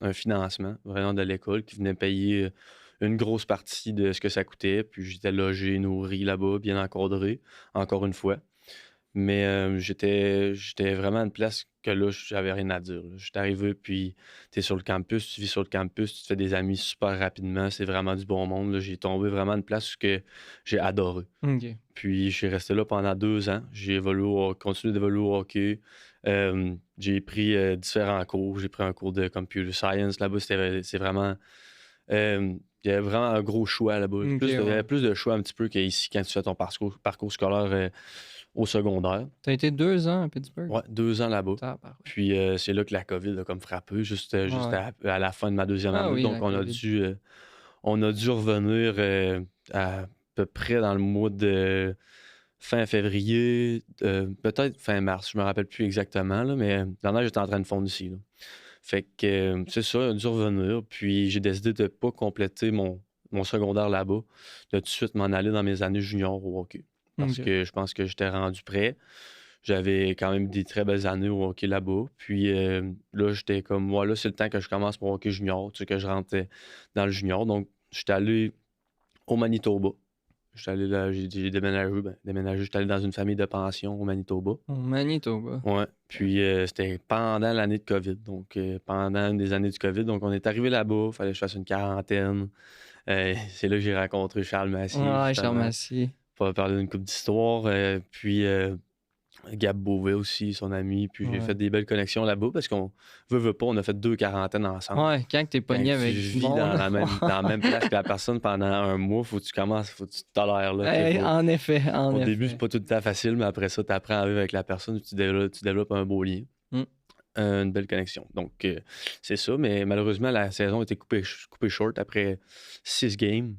un financement vraiment de l'école qui venait payer une grosse partie de ce que ça coûtait. Puis j'étais logé, nourri là-bas, bien encadré, encore une fois. Mais j'étais vraiment à une place que là, j'avais rien à dire, là. J'étais arrivé, puis tu es sur le campus, tu vis sur le campus, tu te fais des amis super rapidement, c'est vraiment du bon monde, là. J'ai tombé vraiment à une place que j'ai adoré. OK. Puis je suis resté là pendant 2 ans. J'ai continué d'évoluer au hockey. J'ai pris différents cours. J'ai pris un cours de computer science là-bas. C'est vraiment. Il y avait vraiment un gros choix là-bas. OK, Il y avait ouais. plus de choix un petit peu qu'ici quand tu fais ton parcours scolaire au secondaire. T'as été 2 ans à Pittsburgh? Ouais, 2 ans là-bas. Tabarouette. Puis c'est là que la COVID a comme frappé, juste Ouais. à la fin de ma deuxième Ah année. oui, Donc la COVID. on a dû revenir à peu près dans le mois de fin février, peut-être fin mars, je me rappelle plus exactement, là, mais la neige était en train de fondre ici, là. Fait que c'est ça, on a dû revenir. Puis j'ai décidé de ne pas compléter mon secondaire là-bas, de tout de suite m'en aller dans mes années juniors au hockey. Parce OK. que je pense que j'étais rendu prêt. J'avais quand même des très belles années au hockey là-bas. Puis là, j'étais comme, moi, là, c'est le temps que je commence mon hockey junior, tu sais, que je rentre dans le junior. Donc, j'étais allé au Manitoba. J'étais allé là, j'ai déménagé, j'étais allé dans une famille de pension au Manitoba. Au Manitoba. Ouais. Puis c'était pendant l'année de COVID. Donc, pendant une des années du COVID. Donc, on est arrivé là-bas, il fallait que je fasse une quarantaine. C'est là que j'ai rencontré Charles Massier, Ouais, Charles justement, Massy. pour parler d'une couple d'histoires. Puis Gab Beauvais aussi, son ami. Puis j'ai Ouais. fait des belles connexions là-bas parce qu'on veut pas, on a fait 2 quarantaines ensemble. Ouais, quand t'es Quand pogné tu avec du vis monde. dans la même place que la personne pendant un mois, faut que tu te tolères là. Tu sais, Hey, en effet, en au début, effet. c'est pas tout le temps facile, mais après ça, tu apprends à vivre avec la personne, tu développes un beau lien, Mm. une belle connexion. Donc, c'est ça, mais malheureusement, la saison a été coupée short après 6 games,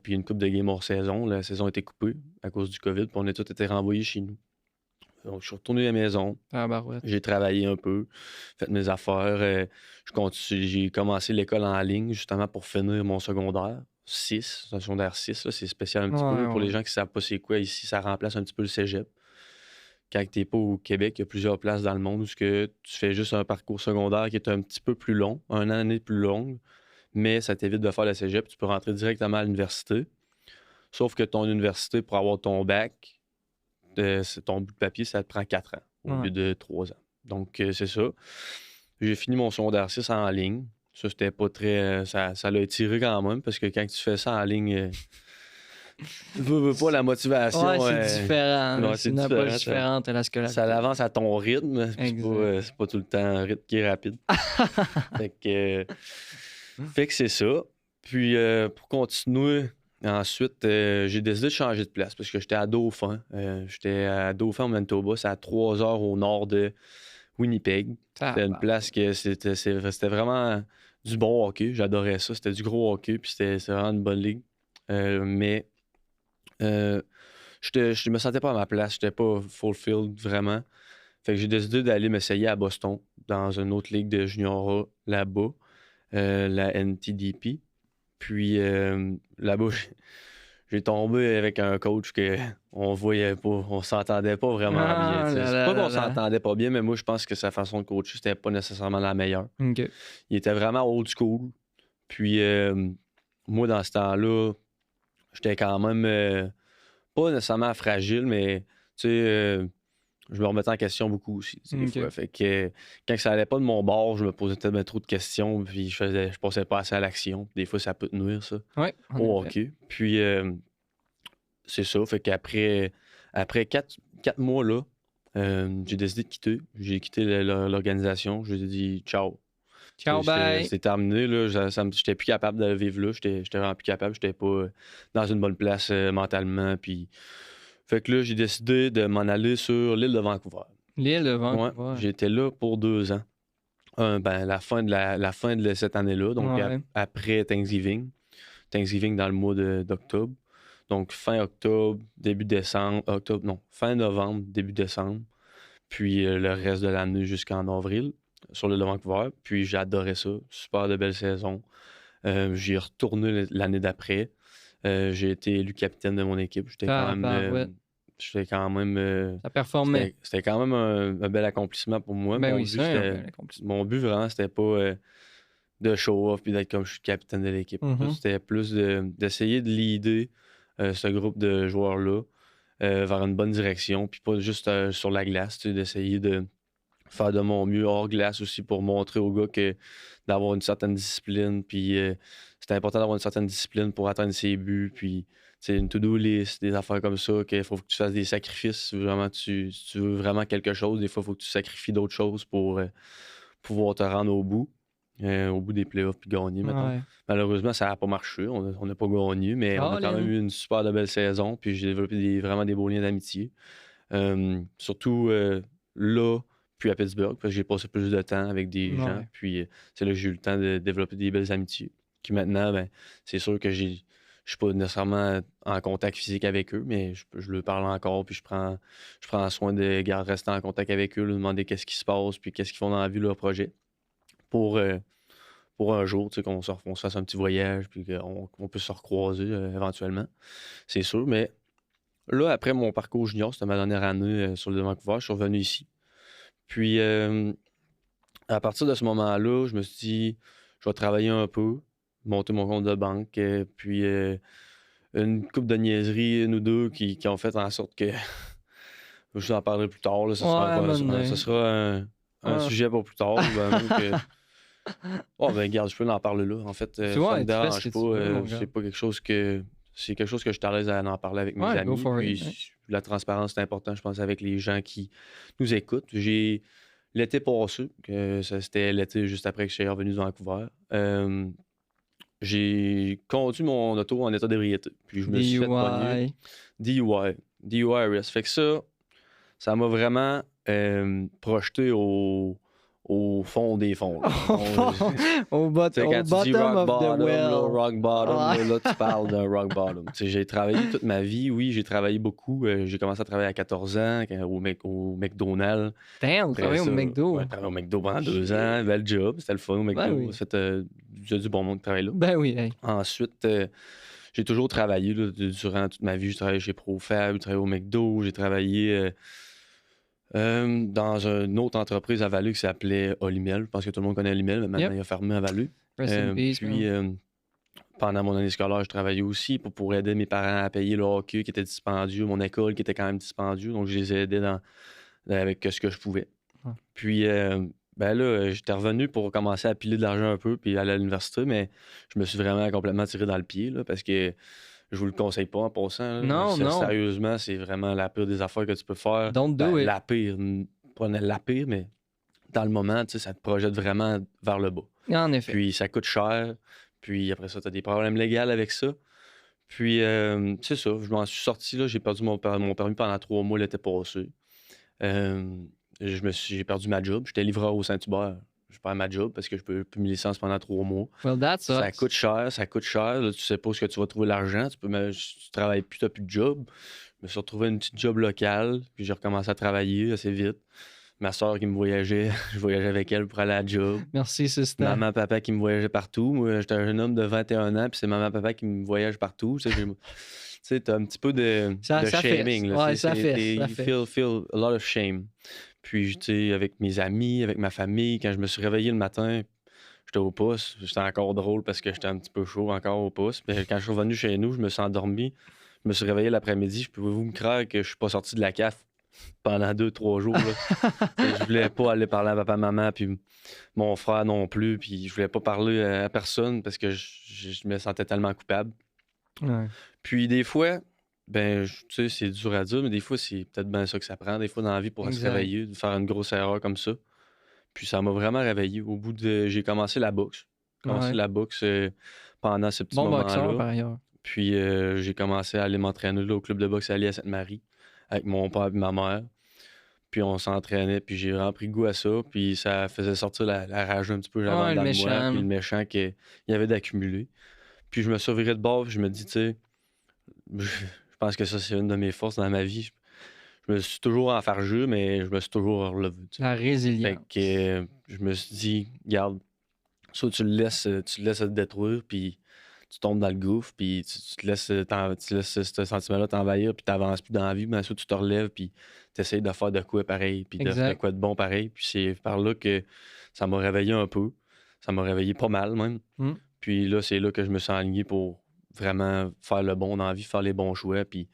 puis une coupe de games hors saison. La saison a été coupée à cause du COVID, puis on a tous été renvoyés chez nous. Donc, je suis retourné à la maison, Tabarouette. j'ai travaillé un peu, fait mes affaires. J'ai commencé l'école en ligne justement pour finir mon secondaire 6. Un secondaire 6, là, c'est spécial un petit peu, Ouais, là. Pour les ouais. gens qui ne savent pas c'est quoi ici, ça remplace un petit peu le cégep. Quand tu n'es pas au Québec, il y a plusieurs places dans le monde où tu fais juste un parcours secondaire qui est un petit peu plus long, une année plus longue, mais ça t'évite de faire le cégep. Tu peux rentrer directement à l'université. Sauf que ton université, pour avoir ton bac, ton bout de papier, ça te prend 4 ans au Ouais. lieu de 3 ans. Donc, c'est ça. J'ai fini mon secondaire 6 en ligne. Ça, c'était pas très. Ça l'a étiré quand même parce que quand tu fais ça en ligne, Veux pas la motivation. Ouais, c'est différent. ouais, C'est c'est une différent, approche différente à la scolarité. ça l'avance à ton rythme, puis Exact. c'est pas tout le temps un rythme qui est rapide. Fait que, fait que c'est ça. Puis pour continuer, ensuite, j'ai décidé de changer de place parce que j'étais à Dauphin. J'étais à Dauphin, au Manitoba, c'est à 3 heures au nord de Winnipeg. C'était une place que c'était vraiment du bon hockey. J'adorais ça. C'était du gros hockey, puis c'était vraiment une bonne ligue. Mais euh, je me sentais pas à ma place. J'étais pas fulfilled vraiment. Fait que j'ai décidé d'aller m'essayer à Boston, dans une autre ligue de junior A là-bas, la NTDP. Puis là-bas, j'ai tombé avec un coach que on voyait pas, on s'entendait pas vraiment bien. Ah là C'est là pas là qu'on là. s'entendait pas bien, mais moi je pense que sa façon de coacher, c'était pas nécessairement la meilleure. OK. Il était vraiment old school. Puis moi, dans ce temps-là, j'étais quand même pas nécessairement fragile, mais tu sais, je me remettais en question beaucoup aussi, tu sais, des OK. fois. Fait que quand ça allait pas de mon bord, je me posais tellement trop de questions, puis je passais pas assez à l'action. Des fois, ça peut te nuire, ça, Ouais, en au effet. hockey. Puis c'est ça. Fait qu'après après 4 mois là, j'ai décidé de quitter. J'ai quitté l'organisation. J'ai dit ciao. Ciao, bye. C'était terminé. Là. J'étais plus capable de vivre là. J'étais vraiment plus capable. J'étais pas dans une bonne place mentalement. Puis... Fait que là, j'ai décidé de m'en aller sur l'île de Vancouver. L'île de Ouais, Vancouver. j'étais là pour 2 ans. La fin de cette année-là, donc Ouais. après Thanksgiving. Thanksgiving dans le mois d'octobre. Donc fin octobre, début décembre, octobre, non, fin novembre, début décembre. Puis le reste de l'année jusqu'en avril sur l'île de Vancouver. Puis j'adorais ça. Super de belle saison. J'y ai retourné l'année d'après. J'ai été élu capitaine de mon équipe. Tabarouette. J'étais quand même Ça performait. c'était quand même un bel accomplissement pour moi. Ben oui, c'est un bel accomplissement. Mon but vraiment, c'était pas de show off puis d'être comme je suis capitaine de l'équipe. Mhm. C'était plus d'essayer de leader ce groupe de joueurs-là vers une bonne direction, puis pas juste sur la glace, tu sais, d'essayer de faire de mon mieux hors glace aussi pour montrer aux gars que d'avoir une certaine discipline, puis c'est important d'avoir une certaine discipline pour atteindre ses buts, puis c'est une to-do list, des affaires comme ça, qu'il faut que tu fasses des sacrifices si vraiment si tu veux vraiment quelque chose. Des fois, il faut que tu sacrifies d'autres choses pour pouvoir te rendre au bout des playoffs puis gagner, mettons. Ouais. Malheureusement, ça n'a pas marché. On n'a pas gagné, mais on a quand même eu une super de belle saison. Puis j'ai développé vraiment des beaux liens d'amitié. Surtout là, puis à Pittsburgh, parce que j'ai passé plus de temps avec des gens. Ouais. Puis c'est là que j'ai eu le temps de développer des belles amitiés. Qui maintenant, ben, c'est sûr que je suis pas nécessairement en contact physique avec eux, mais je leur parle encore, puis je prends soin de rester en contact avec eux, leur demander qu'est-ce qui se passe, puis qu'est-ce qu'ils font dans la vie, leur projet. Pour un jour, tu sais, on se fasse un petit voyage, puis qu'on puisse se recroiser éventuellement. C'est sûr, mais là, après mon parcours junior, c'était ma dernière année sur le de Vancouver, je suis revenu ici. Puis, à partir de ce moment-là, je me suis dit, je vais travailler un peu, monter mon compte de banque, puis une couple de niaiseries, une ou deux, qui ont fait en sorte que, je vous en parlerai plus tard, là, ce sera un sujet pour plus tard. Même que, oh, ben, regarde, je peux en parler là. En fait, ça me dérange pas. C'est quelque chose que je suis à l'aise à en parler avec mes amis. Puis la transparence, c'est important, je pense, avec les gens qui nous écoutent. J'ai l'été passé, c'était l'été juste après que je suis revenu de Vancouver. J'ai conduit mon auto en état d'ébriété. Puis je me suis fait pogner. DUI arrest. Fait que ça m'a vraiment projeté au fond des fonds. Au bottom of the well. Rock bottom, là, tu parles d'un rock bottom. J'ai travaillé toute ma vie, oui, j'ai travaillé beaucoup. J'ai commencé à travailler à 14 ans au McDonald's. Damn, travailler au McDo. Ouais, travaillé au McDo pendant 2 ans. Bel job, c'était le fun au McDo. Oui. J'ai du bon monde qui travaille là. Ben oui. Hey. Ensuite, j'ai toujours travaillé là, durant toute ma vie. J'ai travaillé chez ProFab, j'ai travaillé au McDo, j'ai travaillé dans une autre entreprise à Vallée qui s'appelait Olimel. Je pense que tout le monde connaît Olimel, mais maintenant il a fermé à Vallée. Puis, pendant mon année scolaire, je travaillais aussi pour aider mes parents à payer le hockey qui était dispendieux, mon école qui était quand même dispendieux. Donc, je les ai aidés avec ce que je pouvais. Puis, ben là, j'étais revenu pour commencer à piler de l'argent un peu puis aller à l'université, mais je me suis vraiment complètement tiré dans le pied là, parce que Je vous le conseille pas en passant. Là. Non, non. Sérieusement, c'est vraiment la pire des affaires que tu peux faire. Don't do it. La pire, pas la pire, mais dans le moment, tu sais, ça te projette vraiment vers le bas. En effet. Puis ça coûte cher. Puis après ça, tu as des problèmes légaux avec ça. Puis c'est ça, je m'en suis sorti. Là, j'ai perdu mon permis pendant 3 mois l'été passé. J'ai perdu ma job. J'étais livreur au Saint-Hubert. Je perds ma job parce que je peux plus me licence pendant 3 mois. Well, that's Ça coûte cher, ça coûte cher. Là, tu sais pas où est-ce que tu vas trouver l'argent. Tu travailles plus, tu n'as plus de job. Je me suis retrouvé une petite job locale, puis j'ai recommencé à travailler assez vite. Ma soeur qui me voyageait, je voyageais avec elle pour aller à la job. Merci, sister. Maman, papa qui me voyageait partout. Moi, j'étais un jeune homme de 21 ans, puis c'est maman, papa qui me voyage partout. Tu sais, t'as un petit peu de shaming. Là. Ouais, ça fait. You feel a lot of shame. Puis, tu sais, avec mes amis, avec ma famille, quand je me suis réveillé le matin, j'étais au poste. J'étais encore drôle parce que j'étais un petit peu chaud encore au poste. Puis quand je suis revenu chez nous, je me suis endormi. Je me suis réveillé l'après-midi. Pouvez-vous me croire que je suis pas sorti de la CAF pendant 2-3 jours? Là. Je voulais pas aller parler à papa, maman, puis mon frère non plus. Puis je voulais pas parler à personne parce que je me sentais tellement coupable. Ouais. Puis des fois, ben, tu sais, c'est dur à dire, mais des fois, c'est peut-être bien ça que ça prend. Des fois, dans la vie, pour se réveiller, de faire une grosse erreur comme ça. Puis ça m'a vraiment réveillé. Au bout de... J'ai commencé la boxe. La boxe pendant ce petit moment-là. Boxeur, par ailleurs. Puis j'ai commencé à aller m'entraîner là, au club de boxe Ali à Sainte-Marie avec mon père et ma mère. Puis on s'entraînait, puis j'ai vraiment pris goût à ça. Puis ça faisait sortir la rage un petit peu j'avais dans le moi. Puis le méchant qu'il y avait d'accumuler. Puis je me suis viré de bord, puis je me dis, tu sais, je pense que ça, c'est une de mes forces dans ma vie. Je me suis toujours enfargé, mais je me suis toujours relevé. La résilience. Fait que je me suis dit, regarde, soit tu le laisses te détruire, puis tu tombes dans le gouffre, puis tu te laisses ce sentiment-là t'envahir, puis tu n'avances plus dans la vie, mais soit tu te relèves, puis tu essaies de faire de quoi pareil, puis de faire de quoi de bon pareil. Puis c'est par là que ça m'a réveillé un peu. Ça m'a réveillé pas mal, même. Puis là, c'est là que je me suis aligné pour vraiment faire le bon dans la vie, faire les bons choix, puis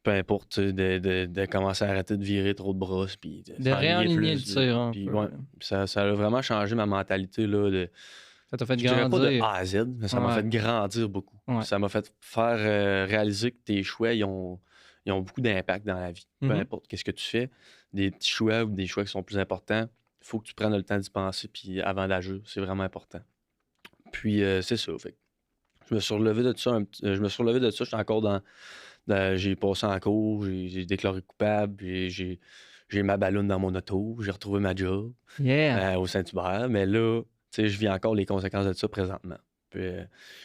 peu importe, de commencer à arrêter de virer trop de brosses, puis de réaligner le tir un peu. Ouais, ça a vraiment changé ma mentalité, là, ça t'a fait je dirais grandir. pas de A à Z, mais ça m'a fait grandir beaucoup. Ouais. Ça m'a fait faire réaliser que tes choix, ils ont beaucoup d'impact dans la vie. Peu importe qu'est-ce que tu fais, des petits choix ou des choix qui sont plus importants, il faut que tu prennes le temps d'y penser puis avant d'agir. C'est vraiment important. Puis c'est ça. Fait. Je me suis relevé de ça. J'étais encore j'ai passé en cours, j'ai déclaré coupable, j'ai ma balloune dans mon auto, j'ai retrouvé ma job au Saint-Hubert. Mais là, tu sais, je vis encore les conséquences de ça présentement. Puis,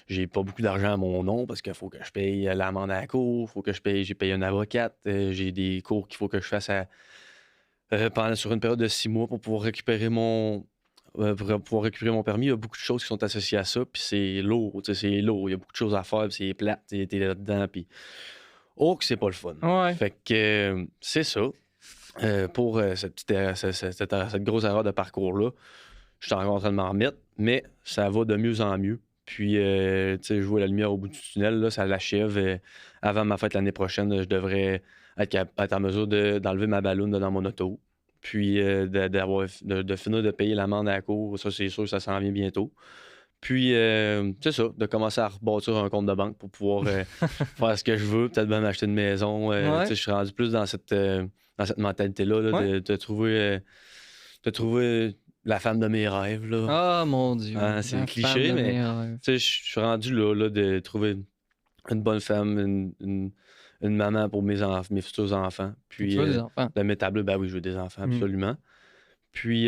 j'ai pas beaucoup d'argent à mon nom parce qu'il faut que je paye l'amende à la cour, j'ai payé une avocate, j'ai des cours qu'il faut que je fasse sur une période de 6 mois pour pouvoir récupérer mon permis. Il y a beaucoup de choses qui sont associées à ça, puis c'est lourd, c'est lourd. Il y a beaucoup de choses à faire, puis c'est plate, t'es là-dedans, puis oh que c'est pas le fun. Ouais. Fait que c'est ça. Pour cette grosse erreur de parcours-là, je suis encore en train de m'en remettre, mais ça va de mieux en mieux. Puis, tu sais, je vois la lumière au bout du tunnel, là, ça l'achève. Avant ma fête l'année prochaine, je devrais être en mesure d'enlever ma balloune dans mon auto. Puis, de finir de payer l'amende à la cour. Ça, c'est sûr, ça s'en vient bientôt. Puis, c'est ça, de commencer à rebâtir un compte de banque pour pouvoir faire ce que je veux, peut-être même acheter une maison. Tu sais, je suis rendu plus dans cette mentalité-là, là, de trouver la femme de mes rêves. Là. Ah, mon Dieu. C'est un cliché, mais je suis rendu là, de trouver une bonne femme, une maman pour mes futurs enfants. Puis, tu veux des enfants? De m'établir, ben oui, je veux des enfants, absolument. Puis,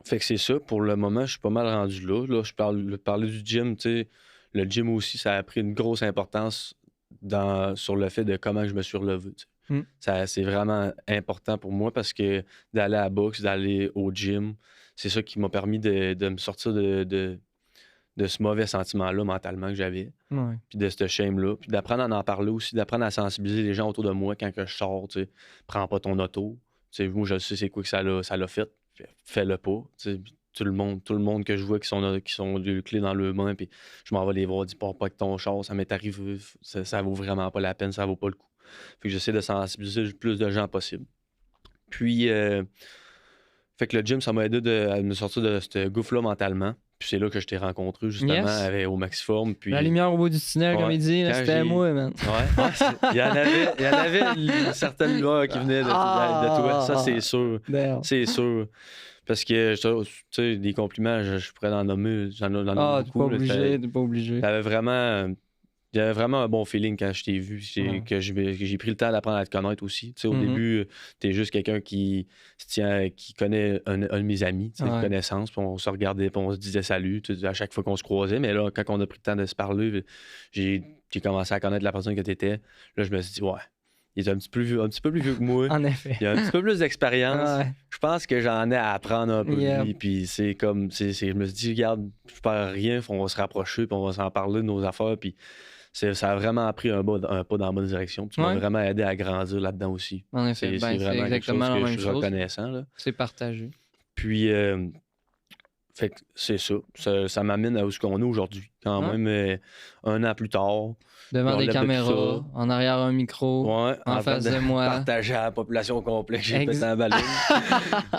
fait que c'est ça. Pour le moment, je suis pas mal rendu là. Là, je parlais du gym, tu sais. Le gym aussi, ça a pris une grosse importance sur le fait de comment je me suis relevé. C'est vraiment important pour moi parce que d'aller à la boxe, d'aller au gym, c'est ça qui m'a permis de me sortir de ce mauvais sentiment-là mentalement que j'avais. Puis de ce shame-là. Puis d'apprendre à en parler aussi, d'apprendre à sensibiliser les gens autour de moi quand que je sors. Tu sais, prends pas ton auto. Tu sais, moi, je sais c'est quoi que ça l'a fait. Fais-le pas. Tu sais, tout le monde que je vois qui sont deux clés dans le main, puis je m'en vais les voir, dis pas avec ton char, ça m'est arrivé, ça vaut vraiment pas la peine, ça vaut pas le coup. Fait que j'essaie de sensibiliser le plus de gens possible. Puis, fait que le gym, ça m'a aidé à me sortir de ce gouffre-là mentalement. Puis c'est là que je t'ai rencontré, justement, Yes. au Maxiform. Puis... La lumière au bout du tunnel, comme Ouais, il dit, là, quand c'était moi, man. Ouais, il y en avait une certaine lueur qui venait de toi. Ça, c'est sûr. Damn. C'est sûr. Parce que, tu sais, des compliments, je pourrais en nommer. J'en ai Ah, t'es beaucoup. pas là. obligé, t'es pas obligé. J'avais vraiment un bon feeling quand je t'ai vu. Ouais. Que j'ai pris le temps d'apprendre à te connaître aussi. Tu sais, au Mhm. début, t'es juste quelqu'un qui connaît un de mes amis, tu sais, de Ouais. connaissance. Puis on se regardait, puis on se disait salut à chaque fois qu'on se croisait. Mais là, quand on a pris le temps de se parler, j'ai commencé à connaître la personne que t'étais. Là, je me suis dit, ouais, il est un petit peu plus vieux que moi. En effet. Il a un petit peu plus d'expérience. Ouais. Je pense que j'en ai à apprendre un peu de Yeah. lui. Puis c'est comme, je me suis dit, regarde, je perds rien, on va se rapprocher, puis on va s'en parler de nos affaires. Puis ça a vraiment pris un pas dans la bonne direction. Tu m'as Ouais. vraiment aidé à grandir là-dedans aussi. En effet. C'est vraiment quelque chose exactement la que je même suis chose. reconnaissant. Là. C'est partagé. Puis, fait que c'est ça. Ça m'amène à où ce qu'on est aujourd'hui. Quand Ouais. même, un an plus tard. Devant on des lève depuis caméras, ça. en arrière un micro, Ouais, en train face de moi. Partager à la population complète que j'ai Ex- pété un ballon.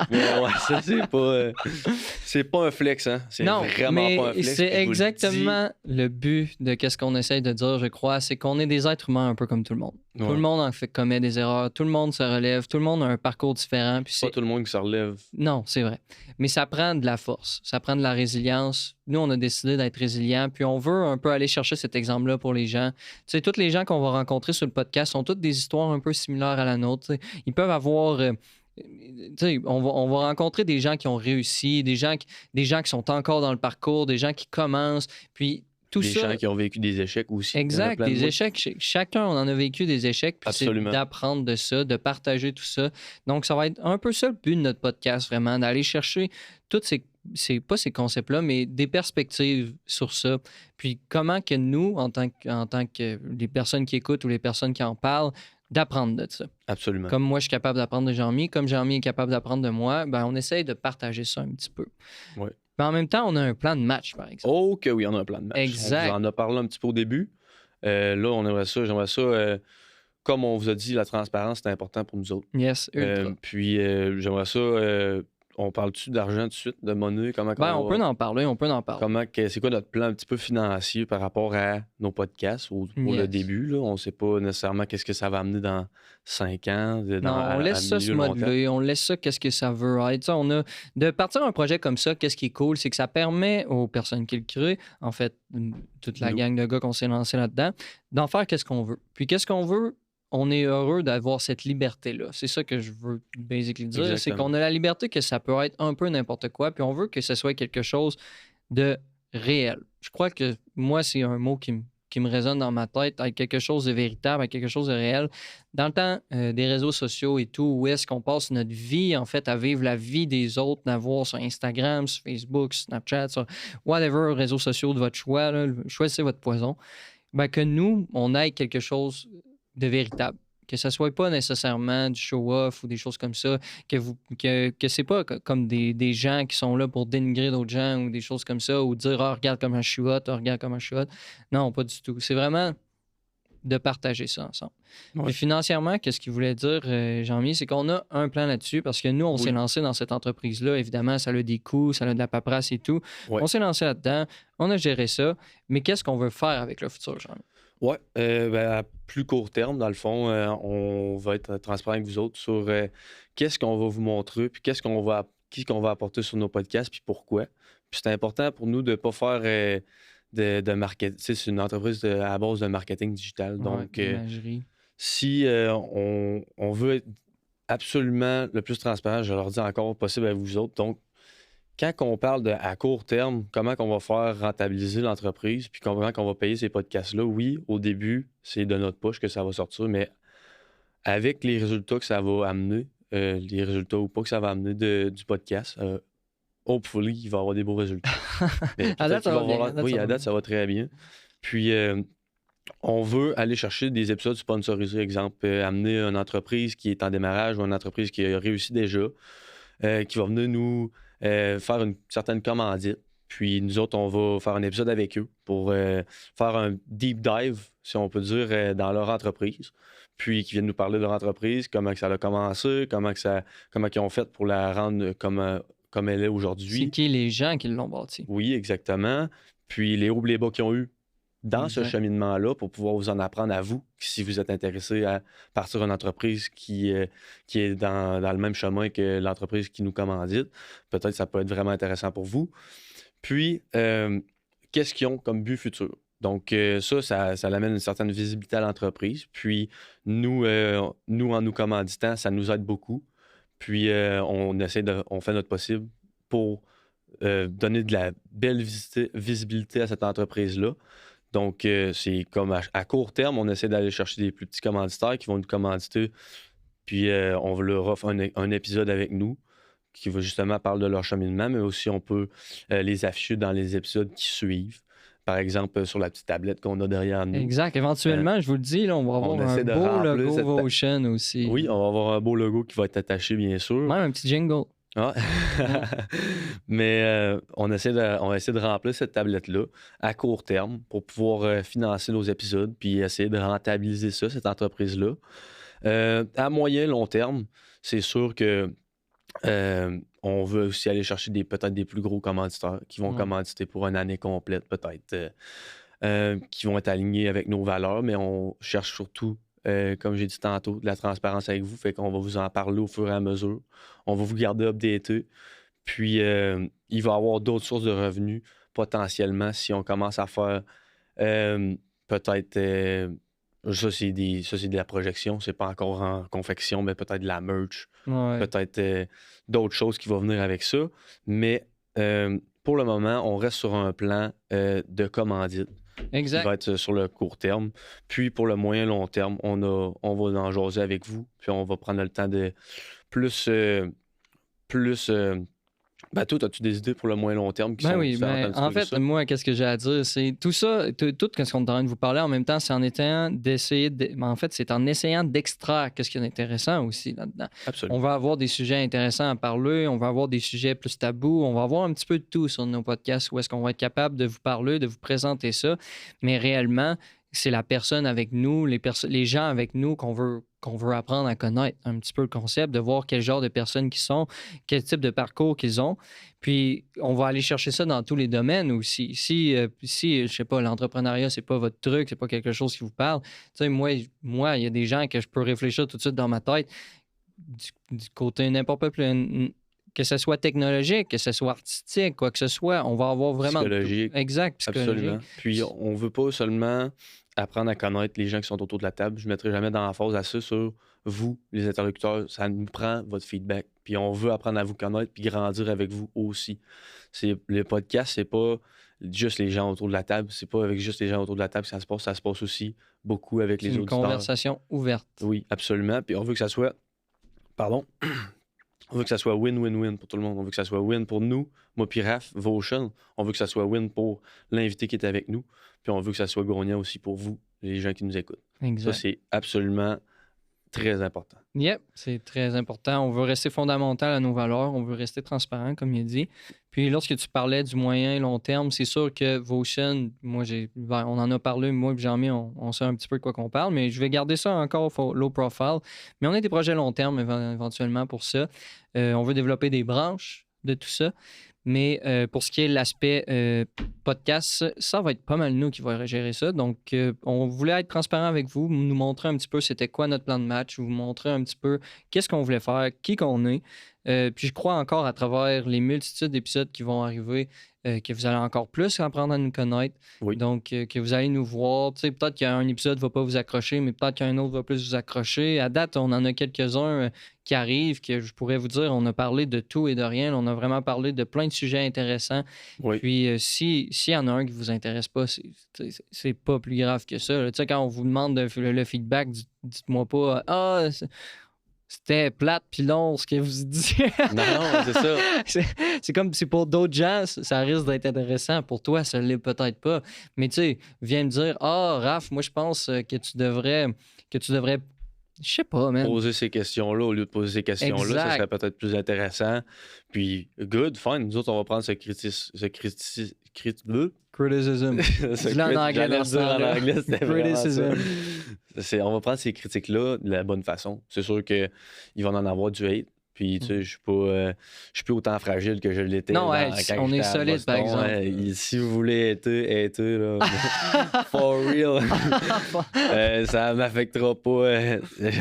Mais ouais, ça, c'est pas un flex, hein. C'est Non, vraiment mais pas un flex. c'est puis je vous le dis. exactement le but de qu'est-ce qu'on essaye de dire, je crois, c'est qu'on est des êtres humains un peu comme tout le monde. Tout Ouais. le monde en fait commet des erreurs, tout le monde se relève, tout le monde a un parcours différent. Puis C'est pas tout le monde qui se relève. Non, c'est vrai. Mais ça prend de la force, ça prend de la résilience. Nous, on a décidé d'être résilients, puis on veut un peu aller chercher cet exemple-là pour les gens. Tu sais, tous les gens qu'on va rencontrer sur le podcast ont toutes des histoires un peu similaires à la nôtre. Tu sais. Ils peuvent avoir... tu sais, on va rencontrer des gens qui ont réussi, des gens qui sont encore dans le parcours, des gens qui commencent, puis tout Des ça... gens qui ont vécu des échecs aussi. Il y en a Exact, plein de des moi. échecs. Chacun, on en a vécu des échecs, puis c'est Absolument. d'apprendre de ça, de partager tout ça. Donc, ça va être un peu ça le but de notre podcast, vraiment, d'aller chercher toutes pas ces concepts-là, mais des perspectives sur ça. Puis comment que nous, en tant que les personnes qui écoutent ou les personnes qui en parlent, d'apprendre de ça. Absolument. Comme moi, je suis capable d'apprendre de Jean-Mi, comme Jean-Mi est capable d'apprendre de moi, ben on essaye de partager ça un petit peu. Ouais. Mais en même temps, on a un plan de match, par exemple. Oh que oui, on a un plan de match. Exact. On vous en a parlé un petit peu au début. Là, j'aimerais ça, comme on vous a dit, la transparence, c'est important pour nous autres. Yes, ultra. Puis j'aimerais ça, on parle-tu d'argent tout de suite, de monnaie? Comment Ben, on peut en parler, c'est quoi notre plan un petit peu financier par rapport à nos podcasts pour le Yes. début? Là? On ne sait pas nécessairement qu'est-ce que ça va amener dans 5 ans. Non, on laisse ça se modeler, on laisse ça qu'est-ce que ça veut être. Ça, de partir un projet comme ça, qu'est-ce qui est cool, c'est que ça permet aux personnes qui le créent, en fait, toute la Nous. gang de gars qu'on s'est lancé là-dedans, d'en faire qu'est-ce qu'on veut. Puis qu'est-ce qu'on veut, on est heureux d'avoir cette liberté-là. C'est ça que je veux basically dire, c'est Exactement. qu'on a la liberté que ça peut être un peu n'importe quoi, puis on veut que ce soit quelque chose de réel. Je crois que moi, c'est un mot qui me résonne dans ma tête, avec quelque chose de véritable, avec quelque chose de réel. Dans le temps des réseaux sociaux et tout, où est-ce qu'on passe notre vie, en fait, à vivre la vie des autres, à voir sur Instagram, sur Facebook, Snapchat, sur whatever, réseaux sociaux de votre choix, là, choisissez votre poison, ben que nous, on ait quelque chose de véritable. Que ça ne soit pas nécessairement du show-off ou des choses comme ça, que c'est pas comme des gens qui sont là pour dénigrer d'autres gens ou des choses comme ça, ou dire « Ah, regarde comment je suis hot, ah, regarde comment je suis hot ». Non, pas du tout. C'est vraiment de partager ça ensemble. Ouais. Puis financièrement, qu'est-ce qu'il voulait dire, Jean-Mi, c'est qu'on a un plan là-dessus parce que nous, on s'est lancé dans cette entreprise-là. Évidemment, ça a des coûts, ça a de la paperasse et tout. Ouais. On s'est lancé là-dedans, on a géré ça. Mais qu'est-ce qu'on veut faire avec le futur, Jean-Mi? Oui, à plus court terme, dans le fond, on va être transparent avec vous autres sur qu'est-ce qu'on va vous montrer, puis qu'est-ce qu'on va apporter sur nos podcasts, puis pourquoi. Puis c'est important pour nous de ne pas faire de marketing. C'est une entreprise à base de marketing digital. Donc, d'imagerie. si on veut être absolument le plus transparent, je leur dis encore possible avec vous autres. Donc, quand on parle à court terme, comment on va faire rentabiliser l'entreprise, puis comment on va payer ces podcasts-là, oui, au début, c'est de notre poche que ça va sortir, mais avec les résultats que ça va amener, les résultats ou pas que ça va amener du podcast, hopefully, il va y avoir des beaux résultats. Mais À date, peut-être ça qu'il va va bien. oui, à date, ça va très bien. Puis, on veut aller chercher des épisodes sponsorisés, exemple, amener une entreprise qui est en démarrage ou une entreprise qui a réussi déjà, qui va venir nous faire une certaine commandite. Puis nous autres, on va faire un épisode avec eux pour faire un deep dive, si on peut dire, dans leur entreprise. Puis qui viennent nous parler de leur entreprise, comment que ça a commencé, comment ils ont fait pour la rendre comme elle est C'est aujourd'hui. qui les gens qui l'ont bâti. Oui, exactement. Puis les hauts et les bas qu'ils ont eu dans ce Exact. cheminement-là pour pouvoir vous en apprendre à vous, si vous êtes intéressé à partir d'une entreprise qui est dans le même chemin que l'entreprise qui nous commandite. Peut-être que ça peut être vraiment intéressant pour vous. Puis, qu'est-ce qu'ils ont comme but futur? Donc, ça amène une certaine visibilité à l'entreprise. Puis, nous, en nous commanditant, ça nous aide beaucoup. Puis, on fait notre possible pour donner de la belle visibilité à cette entreprise-là. Donc, c'est comme à court terme, on essaie d'aller chercher des plus petits commanditaires qui vont nous commanditer. Puis, on leur offre un épisode avec nous qui va justement parler de leur cheminement, mais aussi on peut les afficher dans les épisodes qui suivent. Par exemple, sur la petite tablette qu'on a derrière nous. Exact. Éventuellement, je vous le dis, là, on va avoir un essaie de beau remplir logo cette Votion aussi. Oui, on va avoir un beau logo qui va être attaché, bien sûr. Même un petit jingle. Ah. Mais on essaie de remplir cette tablette-là à court terme pour pouvoir financer nos épisodes puis essayer de rentabiliser ça, cette entreprise-là. À moyen long terme, c'est sûr que on veut aussi aller chercher peut-être des plus gros commanditaires qui vont Ouais. commanditer pour une année complète, peut-être, qui vont être alignés avec nos valeurs, mais on cherche surtout, comme j'ai dit tantôt, de la transparence avec vous. Fait qu'on va vous en parler au fur et à mesure. On va vous garder updaté. Puis, il va y avoir d'autres sources de revenus potentiellement si on commence à faire peut-être. Ça, c'est de la projection. C'est pas encore en confection, mais peut-être de la merch. Ouais. Peut-être d'autres choses qui vont venir avec ça. Mais pour le moment, on reste sur un plan de commandite qui Exact. va être sur le court terme. Puis pour le moyen long terme, on va en jaser avec vous. Puis on va prendre le temps de plus. Ben, toi, as-tu des idées pour le moyen long terme qui Ben sont oui, différentes mais un petit en peu de fait, ça? moi, qu'est-ce que j'ai à dire, c'est tout ça, tout ce qu'on est en train de vous parler en même temps, c'est en essayant d'essayer mais en fait, c'est en essayant d'extraire qu'est-ce qui est intéressant aussi là-dedans. Absolument. On va avoir des sujets intéressants à parler, on va avoir des sujets plus tabous, on va avoir un petit peu de tout sur nos podcasts où est-ce qu'on va être capable de vous parler, de vous présenter ça, mais réellement, c'est la personne avec nous, les gens avec nous qu'on veut apprendre à connaître un petit peu le concept, de voir quel genre de personnes qu'ils sont, quel type de parcours qu'ils ont. Puis, on va aller chercher ça dans tous les domaines aussi. Si je sais pas, l'entrepreneuriat, c'est pas votre truc, c'est pas quelque chose qui vous parle. Tu sais, moi, il y a des gens que je peux réfléchir tout de suite dans ma tête du côté n'importe quoi, que ce soit technologique, que ce soit artistique, quoi que ce soit, on va avoir vraiment... Psychologique. Exact, psychologique. Absolument. Puis on veut pas seulement apprendre à connaître les gens qui sont autour de la table. Je ne mettrai jamais dans la phase à ça sur vous, les interlocuteurs. Ça nous prend votre feedback. Puis on veut apprendre à vous connaître puis grandir avec vous aussi. Le podcast, c'est pas juste les gens autour de la table. C'est pas avec juste les gens autour de la table que ça se passe. Ça se passe aussi beaucoup avec C'est les une auditeurs. conversation ouverte. Oui, absolument. Puis on veut que ça soit... Pardon? On veut que ça soit win-win-win pour tout le monde. On veut que ça soit win pour nous, moi puis Raph, Votion. On veut que ça soit win pour l'invité qui est avec nous. Puis on veut que ça soit gagnant aussi pour vous, les gens qui nous écoutent. Exact. Ça, c'est absolument très important. Yep, c'est très important. On veut rester fondamental à nos valeurs. On veut rester transparent, comme il a dit. Puis lorsque tu parlais du moyen et long terme, c'est sûr que Votion, on en a parlé, moi et Jean-Mi, on sait un petit peu de quoi qu'on parle, mais je vais garder ça encore low profile. Mais on a des projets long terme éventuellement pour ça. On veut développer des branches de tout ça. Mais pour ce qui est de l'aspect podcast, ça va être pas mal nous qui va gérer ça. Donc, on voulait être transparent avec vous, nous montrer un petit peu c'était quoi notre plan de match, vous montrer un petit peu qu'est-ce qu'on voulait faire, qui qu'on est. Puis je crois encore à travers les multitudes d'épisodes qui vont arriver que vous allez encore plus apprendre à nous connaître. Oui. Donc, que vous allez nous voir. Tu sais, peut-être qu'un épisode ne va pas vous accrocher, mais peut-être qu'un autre va plus vous accrocher. À date, on en a quelques-uns qui arrivent, que je pourrais vous dire, on a parlé de tout et de rien. On a vraiment parlé de plein de sujets intéressants. Oui. Puis, s'il y en a un qui ne vous intéresse pas, c'est pas plus grave que ça. Tu sais, quand on vous demande le feedback, dites-moi pas « Ah, c'était plate puis long ce que vous disiez. » Non, c'est ça. C'est comme si pour d'autres gens, ça risque d'être intéressant. Pour toi, ça ne l'est peut-être pas. Mais tu sais, viens me dire « Ah, Raph, moi, je pense que tu devrais... Je sais pas, man. » Poser ces questions-là au lieu de poser ces questions-là, Exact. ça serait peut-être plus intéressant. Puis, good, fine. Nous autres, on va prendre ce Criticism. Dis-le Dis-le en anglais dans ce temps-là. c'était vraiment Criticism. ça. On va prendre ces critiques-là de la bonne façon. C'est sûr qu'il va en avoir du hate, Puis, tu sais, je suis plus autant fragile que je l'étais. Non, quand on j'étais est à solide, par Boston. exemple. Si vous voulez être, là, for real, ça m'affectera pas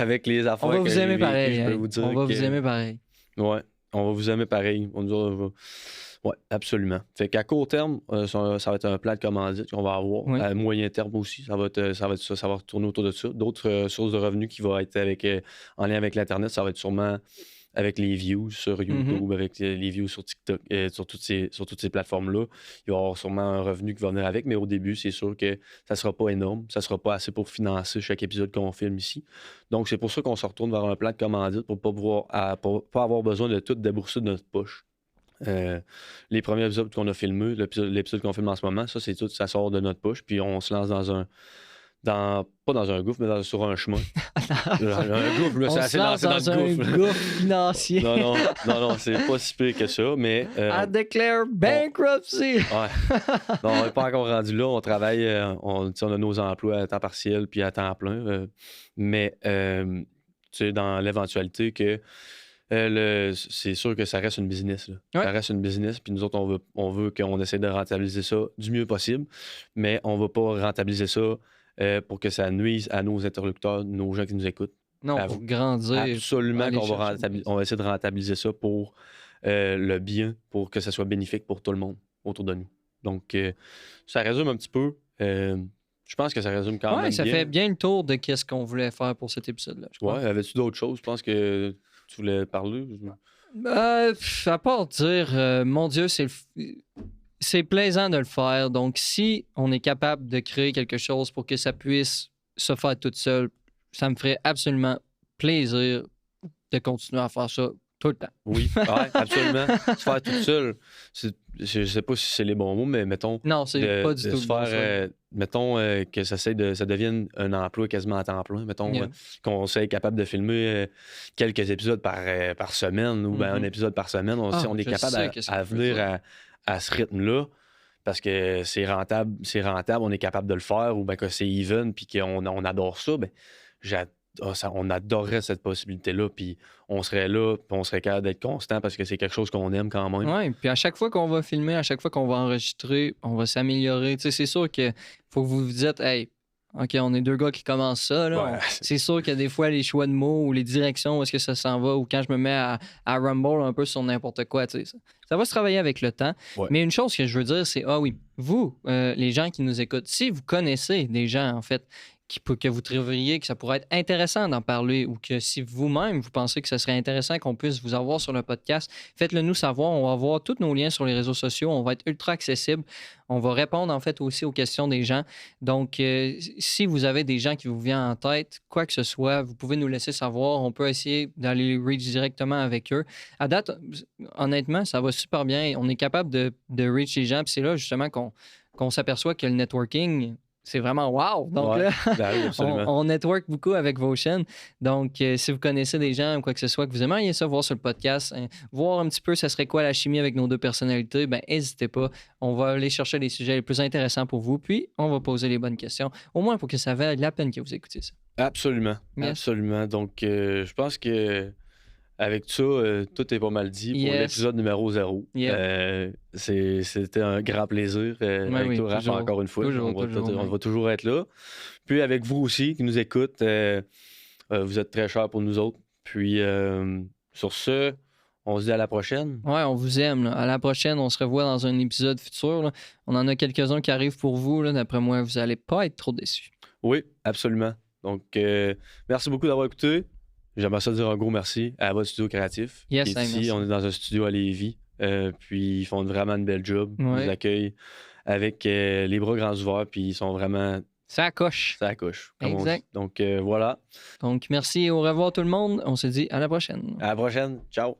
avec les affaires On va que vous j'ai aimer vécues. pareil. Je peux Hey. vous dire On va que... vous aimer pareil. Ouais, on va vous aimer pareil. Ouais, absolument. Fait qu'à court terme, ça va être un plan de commandite qu'on va avoir. Oui. À moyen terme aussi, ça va tourner autour de ça. D'autres sources de revenus qui vont être en lien avec l'Internet, ça va être sûrement avec les views sur YouTube, avec les views sur TikTok, sur toutes ces plateformes-là. Il va y avoir sûrement un revenu qui va venir avec, mais au début, c'est sûr que ça ne sera pas énorme. Ça ne sera pas assez pour financer chaque épisode qu'on filme ici. Donc, c'est pour ça qu'on se retourne vers un plan de commandite pour ne pas avoir besoin de tout débourser de notre poche. Les premiers épisodes qu'on a filmés, l'épisode qu'on filme en ce moment, ça sort de notre poche, puis on se lance pas dans un gouffre, mais sur un chemin. Un gouffre, là, c'est assez lancé dans le gouffre. Un gouffre financier. Non, c'est pas si pire que ça, mais... I declare bankruptcy! Ouais. Non, on n'est pas encore rendu là. On travaille, on a nos emplois à temps partiel puis à temps plein. Mais, tu sais, dans l'éventualité que c'est sûr que ça reste une business. Là. Ouais. Ça reste une business, puis nous autres, on veut qu'on essaie de rentabiliser ça du mieux possible, mais on ne va pas rentabiliser ça pour que ça nuise à nos interlocuteurs, nos gens qui nous écoutent. Non, pour grandir. Absolument on va essayer de rentabiliser ça pour le bien, pour que ça soit bénéfique pour tout le monde autour de nous. Donc, ça résume un petit peu. Je pense que ça résume quand même bien. Ça fait bien le tour de qu'est-ce qu'on voulait faire pour cet épisode-là. Ouais, avais-tu d'autres choses? Je pense que tu voulais parler? À part dire, mon Dieu, c'est plaisant de le faire. Donc, si on est capable de créer quelque chose pour que ça puisse se faire toute seule, ça me ferait absolument plaisir de continuer à faire ça tout le temps. Oui, absolument. Se faire toute seule, je sais pas si c'est les bons mots, mais mettons... Non, c'est pas du tout se faire, mettons que ça devienne un emploi quasiment à temps plein. Mettons qu'on soit capable de filmer quelques épisodes par semaine ou un épisode par semaine. On est capable à venir à ce rythme-là parce que c'est rentable, on est capable de le faire ou que c'est even puis qu'on adore ça. On adorerait cette possibilité-là, puis on serait là, puis on serait capable d'être constant parce que c'est quelque chose qu'on aime quand même. Oui, puis à chaque fois qu'on va filmer, à chaque fois qu'on va enregistrer, on va s'améliorer. Tu sais, c'est sûr qu'il faut que vous vous dites, hey, OK, on est deux gars qui commencent ça. Là. C'est sûr qu'il y a des fois les choix de mots ou les directions où est-ce que ça s'en va ou quand je me mets à rumble un peu sur n'importe quoi. Tu sais, ça va se travailler avec le temps. Ouais. Mais une chose que je veux dire, c'est, vous, les gens qui nous écoutent, si vous connaissez des gens, en fait, que vous trouveriez que ça pourrait être intéressant d'en parler ou que si vous-même, vous pensez que ce serait intéressant qu'on puisse vous avoir sur le podcast, faites-le nous savoir. On va avoir tous nos liens sur les réseaux sociaux. On va être ultra accessible. On va répondre, en fait, aussi aux questions des gens. Donc, si vous avez des gens qui vous viennent en tête, quoi que ce soit, vous pouvez nous laisser savoir. On peut essayer d'aller reach directement avec eux. À date, honnêtement, ça va super bien. On est capable de reach les gens. Puis c'est là, justement, qu'on s'aperçoit que le networking... c'est vraiment wow! Donc là, on network beaucoup avec Votion. Donc, si vous connaissez des gens ou quoi que ce soit que vous aimeriez ça voir sur le podcast, voir un petit peu ça serait quoi la chimie avec nos deux personnalités, n'hésitez pas. On va aller chercher les sujets les plus intéressants pour vous, puis on va poser les bonnes questions, au moins pour que ça vaille la peine que vous écoutiez ça. Absolument. Yes. Absolument. Donc, je pense que avec ça, tout est pas mal dit pour l'épisode numéro 0. C'était un grand plaisir avec toi, Raph, encore une fois. On va toujours être là. Puis avec vous aussi qui nous écoutent, vous êtes très chers pour nous autres. Puis sur ce, on se dit à la prochaine. Ouais, on vous aime. Là. À la prochaine, on se revoit dans un épisode futur. Là. On en a quelques-uns qui arrivent pour vous. Là. D'après moi, vous n'allez pas être trop déçus. Oui, absolument. Donc, merci beaucoup d'avoir écouté. J'aimerais ça dire un gros merci à votre studio créatif. Yes, ici, on est dans un studio à Lévis. Puis ils font vraiment une belle job. Ils nous accueillent avec les bras grands ouverts. Puis ils sont vraiment... Ça coche. Ça coche. Exact. Donc voilà. Donc merci et au revoir tout le monde. On se dit à la prochaine. À la prochaine. Ciao.